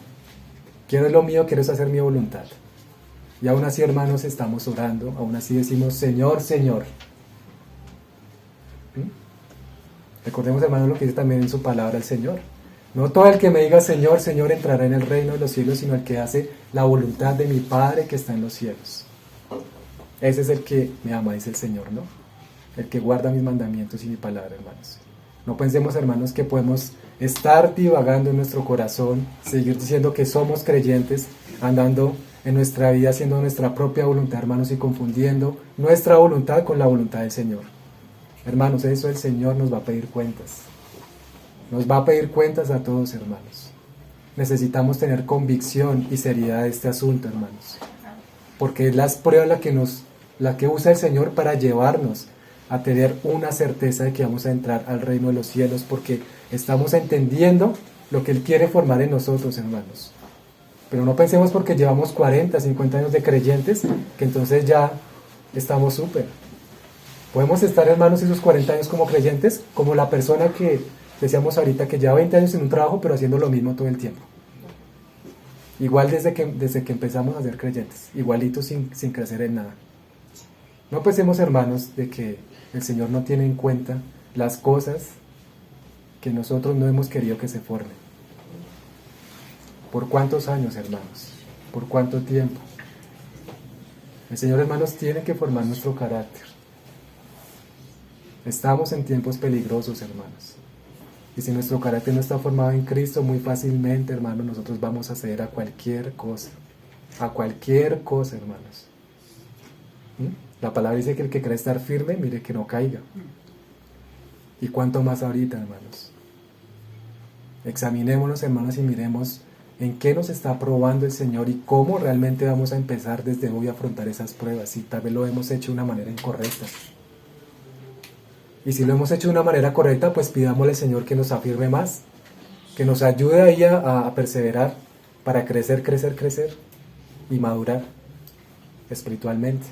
Speaker 1: Quiero lo mío, quiero hacer mi voluntad. Y aún así, hermanos, estamos orando, aún así decimos Señor, Señor. Recordemos, hermanos, lo que dice también en su palabra el Señor. No todo el que me diga Señor, Señor entrará en el reino de los cielos, sino el que hace la voluntad de mi Padre que está en los cielos. Ese es el que me ama, dice el Señor, ¿no? El que guarda mis mandamientos y mi palabra, hermanos. No pensemos, hermanos, que podemos estar divagando en nuestro corazón, seguir diciendo que somos creyentes, andando en nuestra vida haciendo nuestra propia voluntad, hermanos, y confundiendo nuestra voluntad con la voluntad del Señor. Hermanos, eso el Señor nos va a pedir cuentas. Nos va a pedir cuentas a todos, hermanos. Necesitamos tener convicción y seriedad de este asunto, hermanos. Porque es las pruebas la que usa el Señor para llevarnos a tener una certeza de que vamos a entrar al reino de los cielos, porque estamos entendiendo lo que Él quiere formar en nosotros, hermanos. Pero no pensemos porque llevamos 40, 50 años de creyentes, que entonces ya estamos súper. Podemos estar, hermanos, esos 40 años como creyentes, como la persona que decíamos ahorita, que lleva 20 años en un trabajo, pero haciendo lo mismo todo el tiempo. Igual desde que empezamos a ser creyentes, igualito sin crecer en nada. No pensemos, hermanos, de que el Señor no tiene en cuenta las cosas que nosotros no hemos querido que se formen. ¿Por cuántos años, hermanos? ¿Por cuánto tiempo? El Señor, hermanos, tiene que formar nuestro carácter. Estamos en tiempos peligrosos, hermanos. Y si nuestro carácter no está formado en Cristo, muy fácilmente, hermanos, nosotros vamos a ceder a cualquier cosa. A cualquier cosa, hermanos. La palabra dice que el que cree estar firme, mire que no caiga. ¿Y cuánto más ahorita, hermanos? Examinémonos, hermanos, y miremos en qué nos está probando el Señor y cómo realmente vamos a empezar desde hoy a afrontar esas pruebas. Si tal vez lo hemos hecho de una manera incorrecta. Y si lo hemos hecho de una manera correcta, pues pidámosle al Señor que nos afirme más, que nos ayude ahí a perseverar para crecer y madurar espiritualmente.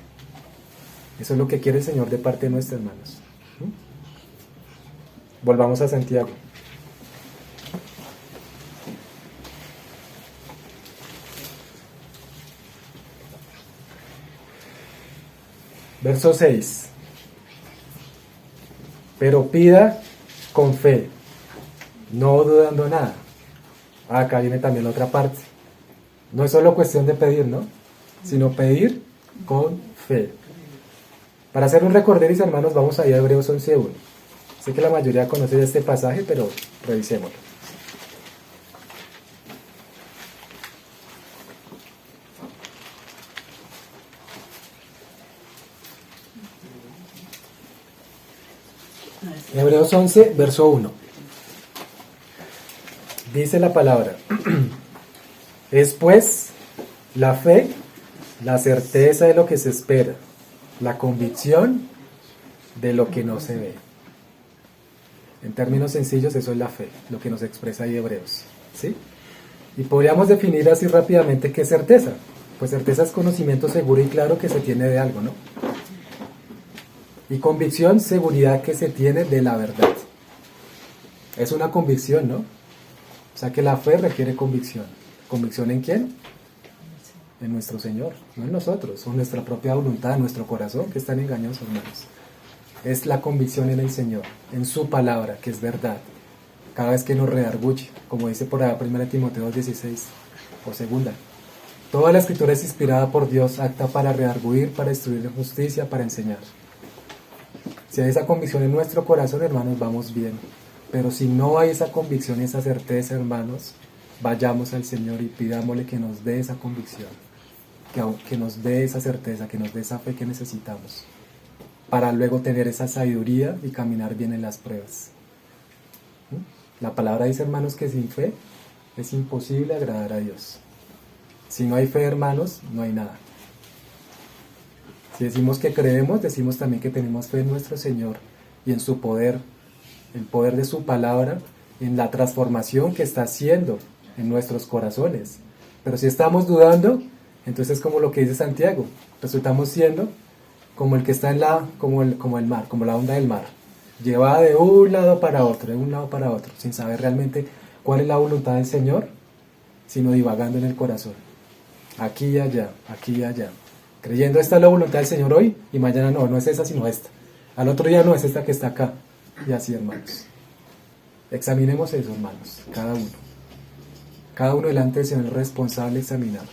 Speaker 1: Eso es lo que quiere el Señor de parte de nuestros hermanos. Volvamos a Santiago. Verso 6. Pero pida con fe, no dudando nada. Acá viene también la otra parte. No es solo cuestión de pedir, ¿no? Sino pedir con fe. Para hacer un recorderis, hermanos, vamos a ir a Hebreos 11:1. Sé que la mayoría conoce este pasaje, pero revisémoslo. Hebreos 11, verso 1. Dice la palabra: es pues la fe, la certeza de lo que se espera, la convicción de lo que no se ve. En términos sencillos, eso es la fe, lo que nos expresa ahí Hebreos, ¿sí? Y podríamos definir así rápidamente qué es certeza. Pues certeza es conocimiento seguro y claro que se tiene de algo, ¿no? Y convicción, seguridad que se tiene de la verdad. Es una convicción, ¿no? O sea que la fe requiere convicción. ¿Convicción en quién? En nuestro Señor, no en nosotros, o en nuestra propia voluntad, en nuestro corazón, que es tan engañoso, hermanos. Es la convicción en el Señor, en su palabra, que es verdad. Cada vez que nos redarguye, como dice por ahí 1 Timoteo 16, o 2. Toda la escritura es inspirada por Dios, apta para redarguir, para instruir en justicia, para enseñar. Si hay esa convicción en nuestro corazón, hermanos, vamos bien. Pero si no hay esa convicción, esa certeza, hermanos, vayamos al Señor y pidámosle que nos dé esa convicción, que nos dé esa certeza, que nos dé esa fe que necesitamos, para luego tener esa sabiduría y caminar bien en las pruebas. La palabra dice, hermanos, que sin fe es imposible agradar a Dios. Si no hay fe, hermanos, no hay nada. Si decimos que creemos, decimos también que tenemos fe en nuestro Señor y en su poder, el poder de su palabra, en la transformación que está haciendo en nuestros corazones. Pero si estamos dudando, entonces como lo que dice Santiago, resultamos siendo como el que está como el mar, como la onda del mar, llevada de un lado para otro, de un lado para otro, sin saber realmente cuál es la voluntad del Señor, sino divagando en el corazón, aquí y allá, creyendo esta es la voluntad del Señor hoy, y mañana no es esa sino esta, al otro día no es esta que está acá, y así, hermanos. Examinemos eso, hermanos, cada uno delante del Señor es responsable de examinar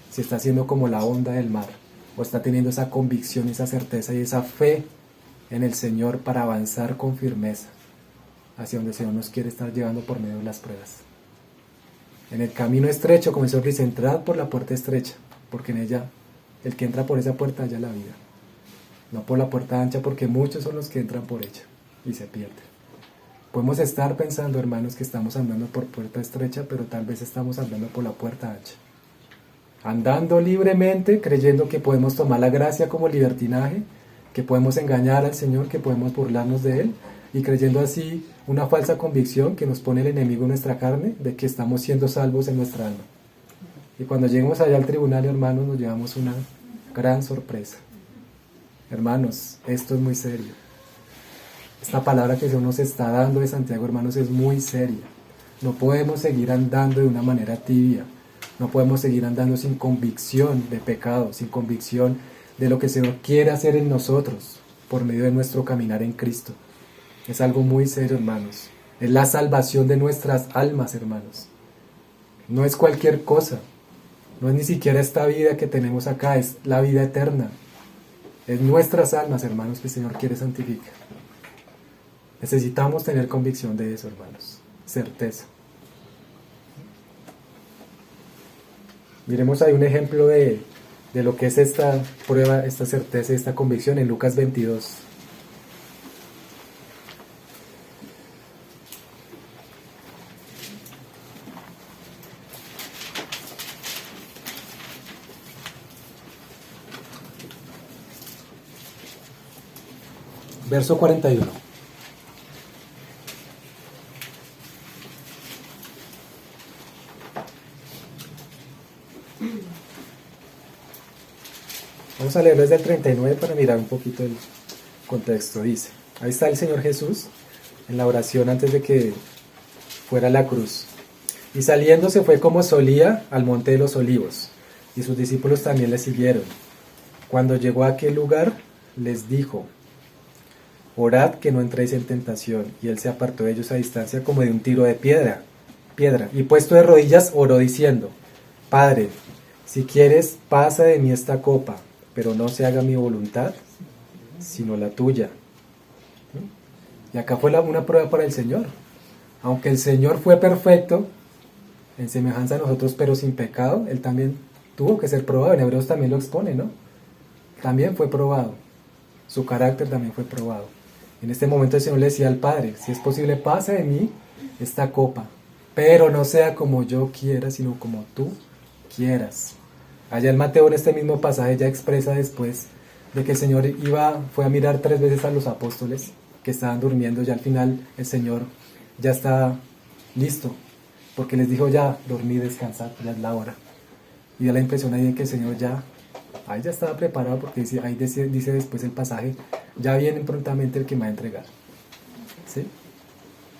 Speaker 1: si está siendo como la onda del mar, o está teniendo esa convicción, esa certeza y esa fe en el Señor para avanzar con firmeza hacia donde el Señor nos quiere estar llevando por medio de las pruebas. En el camino estrecho, como el Señor dice, entrad por la puerta estrecha, porque en ella, el que entra por esa puerta halla la vida. No por la puerta ancha, porque muchos son los que entran por ella y se pierden. Podemos estar pensando, hermanos, que estamos andando por puerta estrecha, pero tal vez estamos andando por la puerta ancha. Andando libremente, creyendo que podemos tomar la gracia como libertinaje, que podemos engañar al Señor, que podemos burlarnos de Él, y creyendo así una falsa convicción que nos pone el enemigo en nuestra carne de que estamos siendo salvos en nuestra alma. Y cuando lleguemos allá al tribunal, hermanos, nos llevamos una gran sorpresa. Hermanos, esto es muy serio. Esta palabra que Dios nos está dando de Santiago, hermanos, es muy seria. No podemos seguir andando de una manera tibia. No podemos seguir andando sin convicción de pecado, sin convicción de lo que el Señor quiere hacer en nosotros por medio de nuestro caminar en Cristo. Es algo muy serio, hermanos. Es la salvación de nuestras almas, hermanos. No es cualquier cosa. No es ni siquiera esta vida que tenemos acá, es la vida eterna. Es nuestras almas, hermanos, que el Señor quiere santificar. Necesitamos tener convicción de eso, hermanos. Certeza. Miremos ahí un ejemplo de lo que es esta prueba, esta certeza y esta convicción en Lucas 22. Verso 41. Vamos a leerlo desde el 39 para mirar un poquito el contexto. Dice, ahí está el Señor Jesús en la oración antes de que fuera a la cruz. Y saliendo se fue como solía al monte de los olivos, y sus discípulos también le siguieron. Cuando llegó a aquel lugar, les dijo, orad que no entréis en tentación. Y él se apartó de ellos a distancia como de un tiro de piedra, y puesto de rodillas oró diciendo, Padre, si quieres, pasa de mí esta copa, pero no se haga mi voluntad, sino la tuya. Y acá fue una prueba para el Señor. Aunque el Señor fue perfecto, en semejanza a nosotros, pero sin pecado, Él también tuvo que ser probado. En Hebreos también lo expone, ¿no? También fue probado. Su carácter también fue probado. En este momento el Señor le decía al Padre, si es posible, pasa de mí esta copa, pero no sea como yo quiera, sino como tú quieras. Allá en Mateo, en este mismo pasaje, ya expresa después de que el Señor fue a mirar 3 veces a los apóstoles que estaban durmiendo. Ya al final el Señor ya está listo, porque les dijo ya, dormid, descansad, ya es la hora. Y da la impresión ahí de que el Señor ya estaba preparado, porque ahí dice después el pasaje, ya viene prontamente el que me va a entregar. ¿Sí?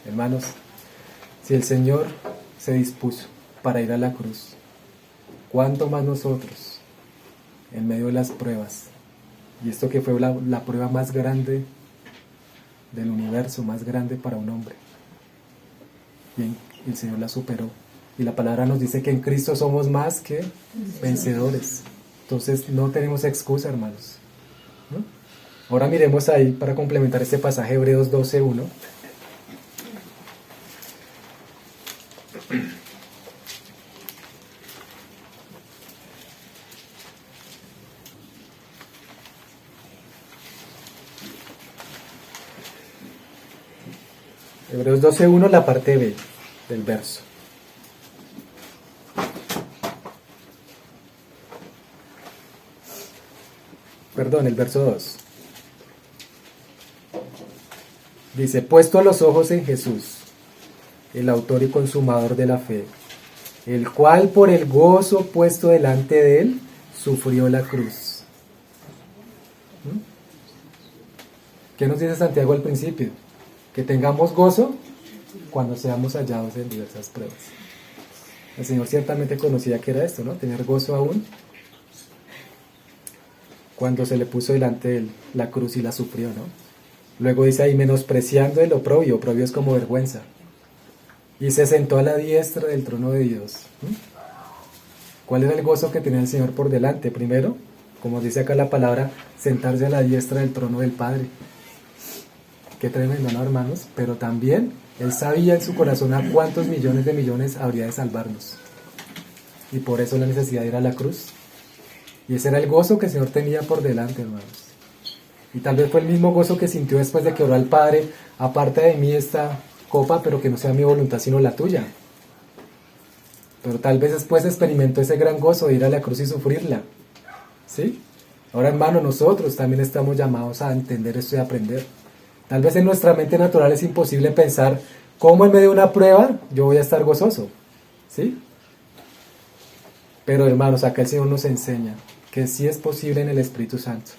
Speaker 1: Hermanos, si el Señor se dispuso para ir a la cruz, ¿cuánto más nosotros, en medio de las pruebas? Y esto que fue la prueba más grande del universo, más grande para un hombre. Y el Señor la superó. Y la palabra nos dice que en Cristo somos más que vencedores. Entonces no tenemos excusa, hermanos. ¿No? Ahora miremos ahí, para complementar este pasaje, Hebreos 12:1. Hebreos 12:1, la parte B del verso. Perdón, el verso 2. Dice, puesto los ojos en Jesús, el autor y consumador de la fe, el cual por el gozo puesto delante de él, sufrió la cruz. ¿Qué nos dice Santiago al principio? Que tengamos gozo cuando seamos hallados en diversas pruebas. El Señor ciertamente conocía que era esto, ¿no? Tener gozo aún cuando se le puso delante de él la cruz y la sufrió, ¿no? Luego dice ahí, menospreciando el oprobio es como vergüenza, y se sentó a la diestra del trono de Dios. ¿Cuál era el gozo que tenía el Señor por delante? Primero, como dice acá la palabra, sentarse a la diestra del trono del Padre. Qué tremendo, ¿no, hermanos? Pero también Él sabía en su corazón a cuántos millones de millones habría de salvarnos. Y por eso la necesidad de ir a la cruz. Y ese era el gozo que el Señor tenía por delante, hermanos. Y tal vez fue el mismo gozo que sintió después de que oró al Padre, aparte de mí esta copa, pero que no sea mi voluntad sino la tuya. Pero tal vez después experimentó ese gran gozo de ir a la cruz y sufrirla. ¿Sí? Ahora, hermano, nosotros también estamos llamados a entender esto y a aprender. Tal vez en nuestra mente natural es imposible pensar cómo en medio de una prueba yo voy a estar gozoso, ¿sí? Pero hermanos, acá el Señor nos enseña que sí es posible en el Espíritu Santo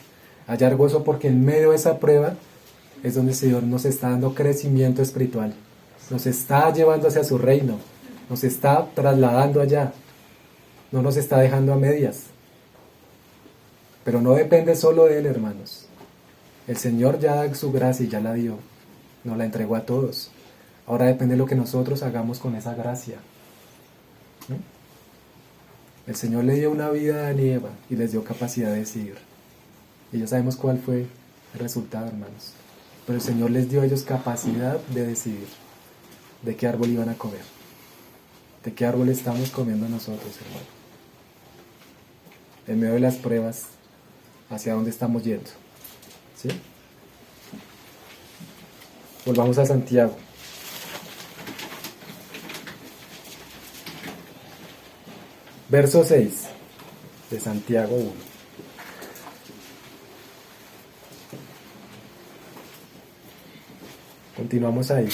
Speaker 1: hallar gozo, porque en medio de esa prueba es donde el Señor nos está dando crecimiento espiritual, nos está llevando hacia su reino, nos está trasladando allá, no nos está dejando a medias. Pero no depende solo de Él, hermanos. El Señor ya da su gracia y ya la dio, nos la entregó a todos. Ahora depende de lo que nosotros hagamos con esa gracia. El Señor le dio una vida a Adán y Eva y les dio capacidad de decidir. Y ya sabemos cuál fue el resultado, hermanos. Pero el Señor les dio a ellos capacidad de decidir de qué árbol iban a comer. De qué árbol estamos comiendo nosotros, hermano. En medio de las pruebas, hacia dónde estamos yendo. ¿Sí? Volvamos a Santiago. Verso 6 de Santiago 1. Continuamos ahí.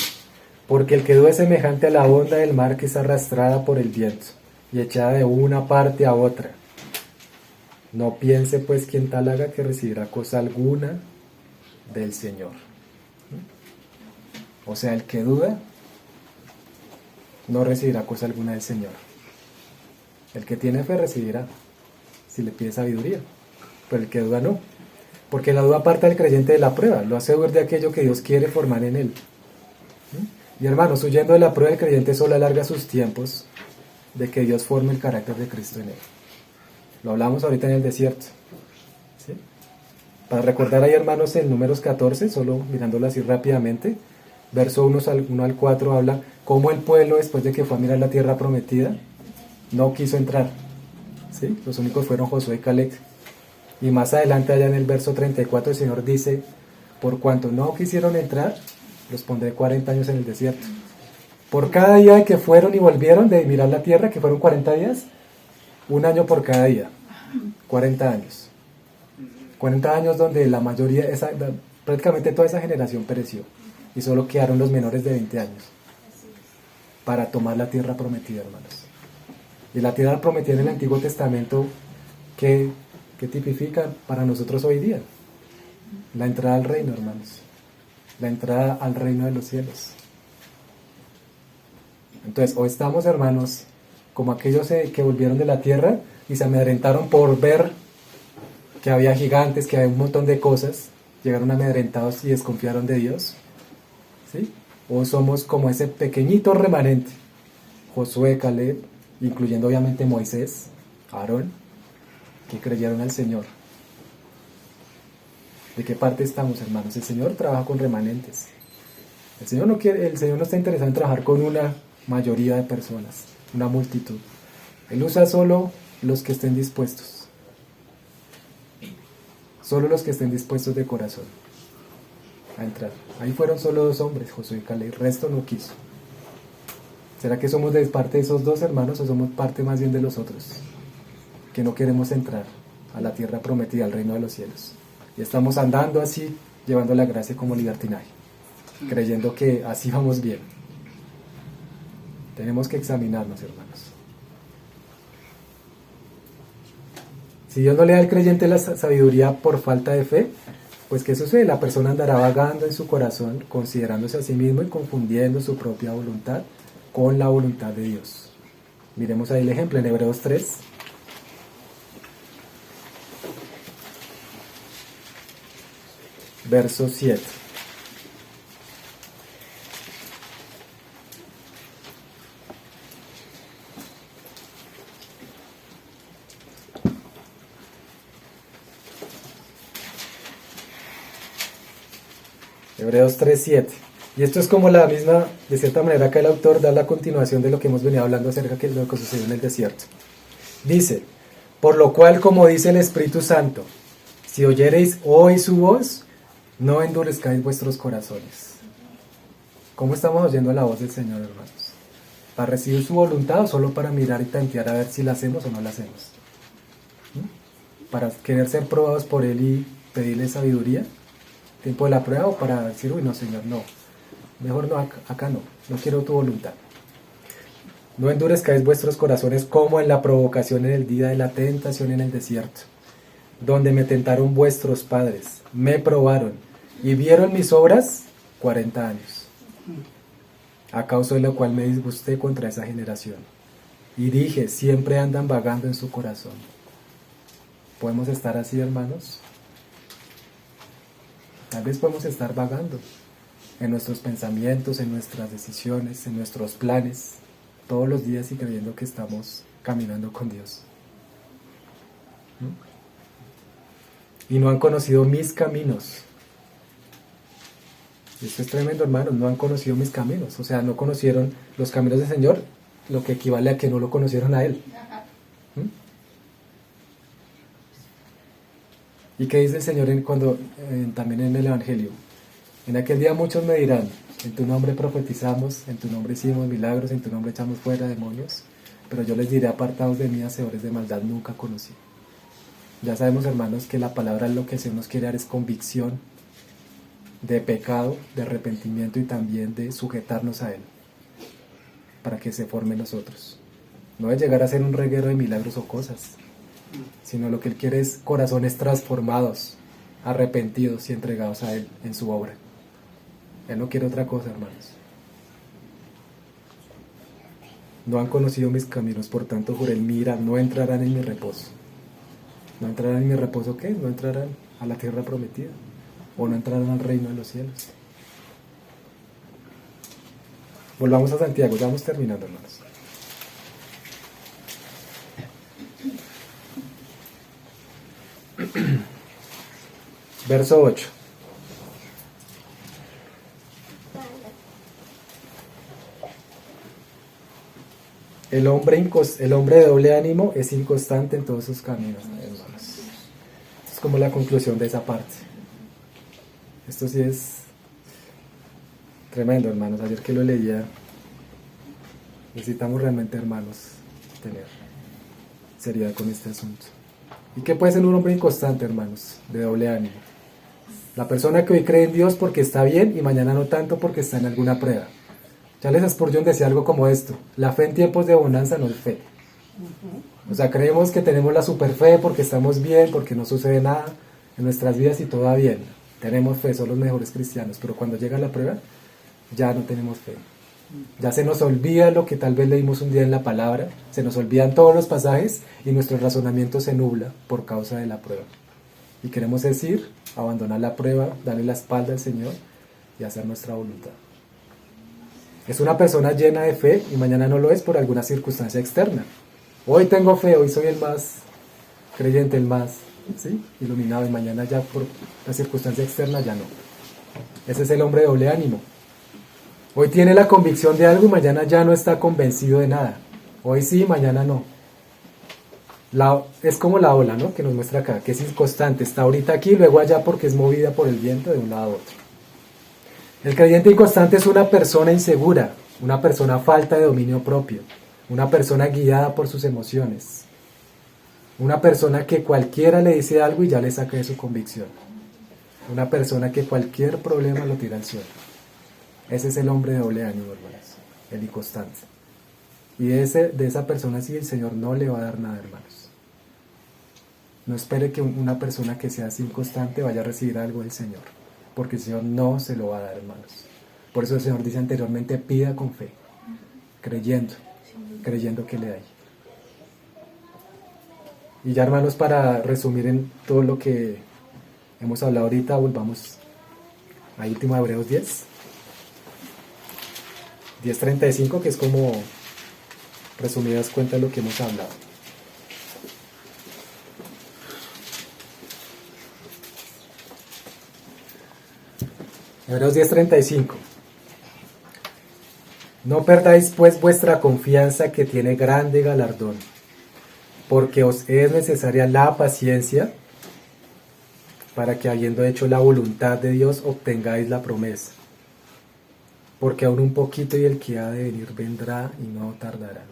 Speaker 1: Porque el que duda es semejante a la onda del mar que es arrastrada por el viento y echada de una parte a otra. No piense pues quien tal haga que recibirá cosa alguna del Señor. O sea, el que duda no recibirá cosa alguna del Señor. El que tiene fe recibirá, si le pide sabiduría, pero el que duda no. Porque la duda aparta al creyente de la prueba, lo hace huir de aquello que Dios quiere formar en él. Y hermanos, huyendo de la prueba, el creyente solo alarga sus tiempos de que Dios forme el carácter de Cristo en él. Lo hablamos ahorita en el desierto. ¿Sí? Para recordar ahí, hermanos, en Números 14, solo mirándolo así rápidamente, verso 1 al 4 habla cómo el pueblo, después de que fue a mirar la tierra prometida, no quiso entrar. ¿Sí? Los únicos fueron Josué y Caleb. Y más adelante, allá en el verso 34, el Señor dice: por cuanto no quisieron entrar, los pondré 40 años en el desierto. Por cada día que fueron y volvieron de mirar la tierra, que fueron 40 días, un año por cada día. 40 años. 40 años donde la mayoría, prácticamente toda esa generación pereció. Y solo quedaron los menores de 20 años para tomar la tierra prometida, hermanos. Y la tierra prometida en el Antiguo Testamento, ¿qué tipifica para nosotros hoy día? La entrada al reino, hermanos. La entrada al reino de los cielos. Entonces, hoy estamos, hermanos, como aquellos que volvieron de la tierra y se amedrentaron por ver que había gigantes, que había un montón de cosas, llegaron amedrentados y desconfiaron de Dios. ¿Sí? O somos como ese pequeñito remanente, Josué, Caleb, incluyendo obviamente Moisés, Aarón, que creyeron al Señor. ¿De qué parte estamos, hermanos? El Señor trabaja con remanentes. El Señor no está interesado en trabajar con una mayoría de personas, una multitud. Él usa solo los que estén dispuestos. Solo los que estén dispuestos de corazón a entrar. Ahí fueron solo 2 hombres, Josué y Caleb, el resto no quiso. ¿Será que somos de parte de esos 2 hermanos o somos parte más bien de los otros? Que no queremos entrar a la tierra prometida, al reino de los cielos. Y estamos andando así, llevando la gracia como libertinaje, creyendo que así vamos bien. Tenemos que examinarnos, hermanos. Si Dios no le da al creyente la sabiduría por falta de fe, pues ¿qué sucede? La persona andará vagando en su corazón, considerándose a sí mismo y confundiendo su propia voluntad con la voluntad de Dios. Miremos ahí el ejemplo en Hebreos 3. Verso 7. Hebreos 3:7. Y esto es como la misma, de cierta manera, que el autor da la continuación de lo que hemos venido hablando acerca de lo que sucedió en el desierto. Dice: por lo cual, como dice el Espíritu Santo, si oyereis hoy su voz, no endurezcáis vuestros corazones. ¿Cómo estamos oyendo la voz del Señor, hermanos? ¿Para recibir su voluntad o solo para mirar y tantear a ver si la hacemos o no la hacemos? ¿Para querer ser probados por Él y pedirle sabiduría? tiempo de la prueba o para decir, uy, no, Señor, no, mejor no, acá no, no quiero tu voluntad. No endurezcáis vuestros corazones como en la provocación en el día de la tentación en el desierto, donde me tentaron vuestros padres, me probaron y vieron mis obras 40 años. A causa de lo cual me disgusté contra esa generación. Y dije, siempre andan vagando en su corazón. ¿Podemos estar así, hermanos? Tal vez podemos estar vagando en nuestros pensamientos, en nuestras decisiones, en nuestros planes, todos los días y creyendo que estamos caminando con Dios. ¿Mm? Y no han conocido mis caminos. Esto es tremendo, hermanos, no han conocido mis caminos, o sea, no conocieron los caminos del Señor, lo que equivale a que no lo conocieron a Él. ¿Mm? ¿Y qué dice el Señor también en el Evangelio? En aquel día muchos me dirán, en tu nombre profetizamos, en tu nombre hicimos milagros, en tu nombre echamos fuera demonios, pero yo les diré, apartados de mí, hacedores de maldad, nunca conocí. Ya sabemos, hermanos, que la palabra lo que el Señor nos quiere dar es convicción de pecado, de arrepentimiento y también de sujetarnos a Él, para que se forme en nosotros. No de llegar a ser un reguero de milagros o cosas, sino lo que Él quiere es corazones transformados, arrepentidos y entregados a Él en su obra. Él no quiere otra cosa, hermanos. No han conocido mis caminos, por tanto juré en mi ira, no entrarán en mi reposo. ¿No entrarán en mi reposo qué? No entrarán a la tierra prometida, o no entrarán al reino de los cielos. Volvamos a Santiago, ya vamos terminando, hermanos. Verso 8. El hombre de doble ánimo es inconstante en todos sus caminos, hermanos. Es como la conclusión de esa parte. Esto sí es tremendo, hermanos. Ayer que lo leía, necesitamos realmente, hermanos, tener seriedad con este asunto. ¿Y qué puede ser un hombre inconstante, hermanos, de doble ánimo? La persona que hoy cree en Dios porque está bien y mañana no tanto porque está en alguna prueba. Charles Spurgeon decía algo como esto: la fe en tiempos de bonanza no es fe. O sea, creemos que tenemos la super fe porque estamos bien, porque no sucede nada en nuestras vidas y todo va bien. Tenemos fe, somos los mejores cristianos, pero cuando llega la prueba, ya no tenemos fe. Ya se nos olvida lo que tal vez leímos un día en la palabra, se nos olvidan todos los pasajes y nuestro razonamiento se nubla por causa de la prueba. Y queremos decir, abandonar la prueba, darle la espalda al Señor y hacer nuestra voluntad. Es una persona llena de fe y mañana no lo es por alguna circunstancia externa. Hoy tengo fe, hoy soy el más creyente, el más iluminado, y mañana ya por la circunstancia externa ya no. Ese es el hombre de doble ánimo. Hoy tiene la convicción de algo y mañana ya no está convencido de nada. Hoy sí, mañana no. Es como la ola, ¿no?, que nos muestra acá, que es inconstante. Está ahorita aquí, luego allá porque es movida por el viento de un lado a otro. El creyente inconstante es una persona insegura, una persona falta de dominio propio, una persona guiada por sus emociones, una persona que cualquiera le dice algo y ya le saca de su convicción, una persona que cualquier problema lo tira al suelo. Ese es el hombre de doble ánimo, hermanos, el inconstante. Y de esa persona sí el Señor no le va a dar nada, hermanos. No espere que una persona que sea así inconstante vaya a recibir algo del Señor, porque el Señor no se lo va a dar, hermanos. Por eso el Señor dice anteriormente, pida con fe, creyendo que le hay. Y ya, hermanos, para resumir en todo lo que hemos hablado ahorita, volvamos a último de Hebreos 10:35, que es como resumidas cuentas lo que hemos hablado. Hebreos 10:35. No perdáis pues vuestra confianza, que tiene grande galardón, porque os es necesaria la paciencia, para que habiendo hecho la voluntad de Dios obtengáis la promesa. Porque aún un poquito y el que ha de venir vendrá y no tardará.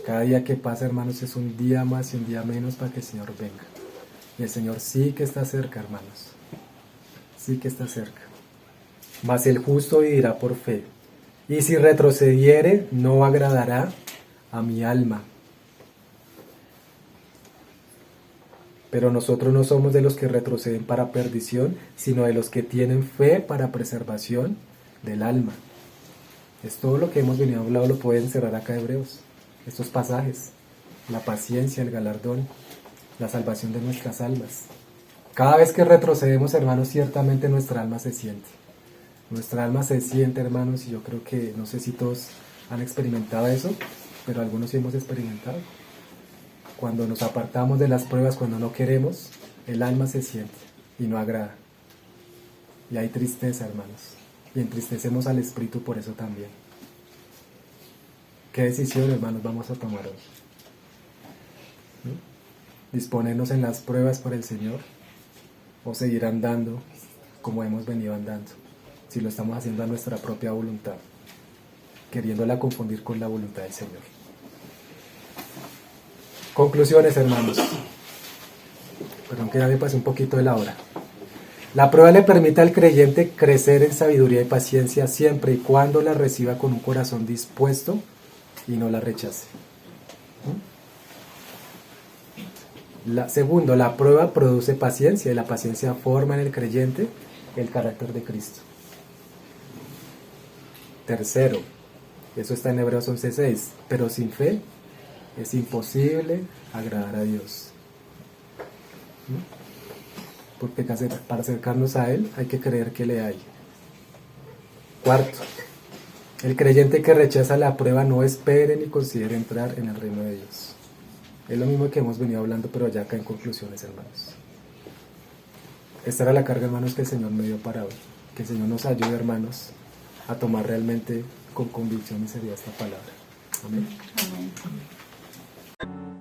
Speaker 1: Cada día que pasa, hermanos, es un día más y un día menos para que el Señor venga. Y el Señor sí que está cerca, hermanos. sí que está cerca. Mas el justo vivirá por fe. Y si retrocediere, no agradará a mi alma. Pero nosotros no somos de los que retroceden para perdición, sino de los que tienen fe para preservación del alma. Es todo lo que hemos venido a hablar, lo pueden cerrar acá Hebreos. Estos pasajes, la paciencia, el galardón, la salvación de nuestras almas. Cada vez que retrocedemos, hermanos, ciertamente nuestra alma se siente. Nuestra alma se siente, hermanos, y yo creo que, no sé si todos han experimentado eso, pero algunos sí hemos experimentado. Cuando nos apartamos de las pruebas, cuando no queremos, el alma se siente y no agrada. Y hay tristeza, hermanos. Y entristecemos al Espíritu por eso también. ¿Qué decisión, hermanos, vamos a tomar hoy? ¿Disponernos en las pruebas por el Señor o seguir andando como hemos venido andando? Si lo estamos haciendo a nuestra propia voluntad, queriéndola confundir con la voluntad del Señor. Conclusiones, hermanos. Perdón que ya me pasé un poquito de la hora. La prueba le permite al creyente crecer en sabiduría y paciencia siempre y cuando la reciba con un corazón dispuesto y no la rechace. Segundo, la prueba produce paciencia y la paciencia forma en el creyente el carácter de Cristo. Tercero, eso está en Hebreos 11:6, pero sin fe es imposible agradar a Dios. Porque para acercarnos a Él hay que creer que le hay. Cuarto, el creyente que rechaza la prueba no espere ni considere entrar en el reino de Dios. Es lo mismo que hemos venido hablando, pero ya acá en conclusiones, hermanos. Esta era la carga, hermanos, que el Señor me dio para hoy. Que el Señor nos ayude, hermanos, a tomar realmente con convicción y seriedad esta palabra. Amén.
Speaker 2: Amén.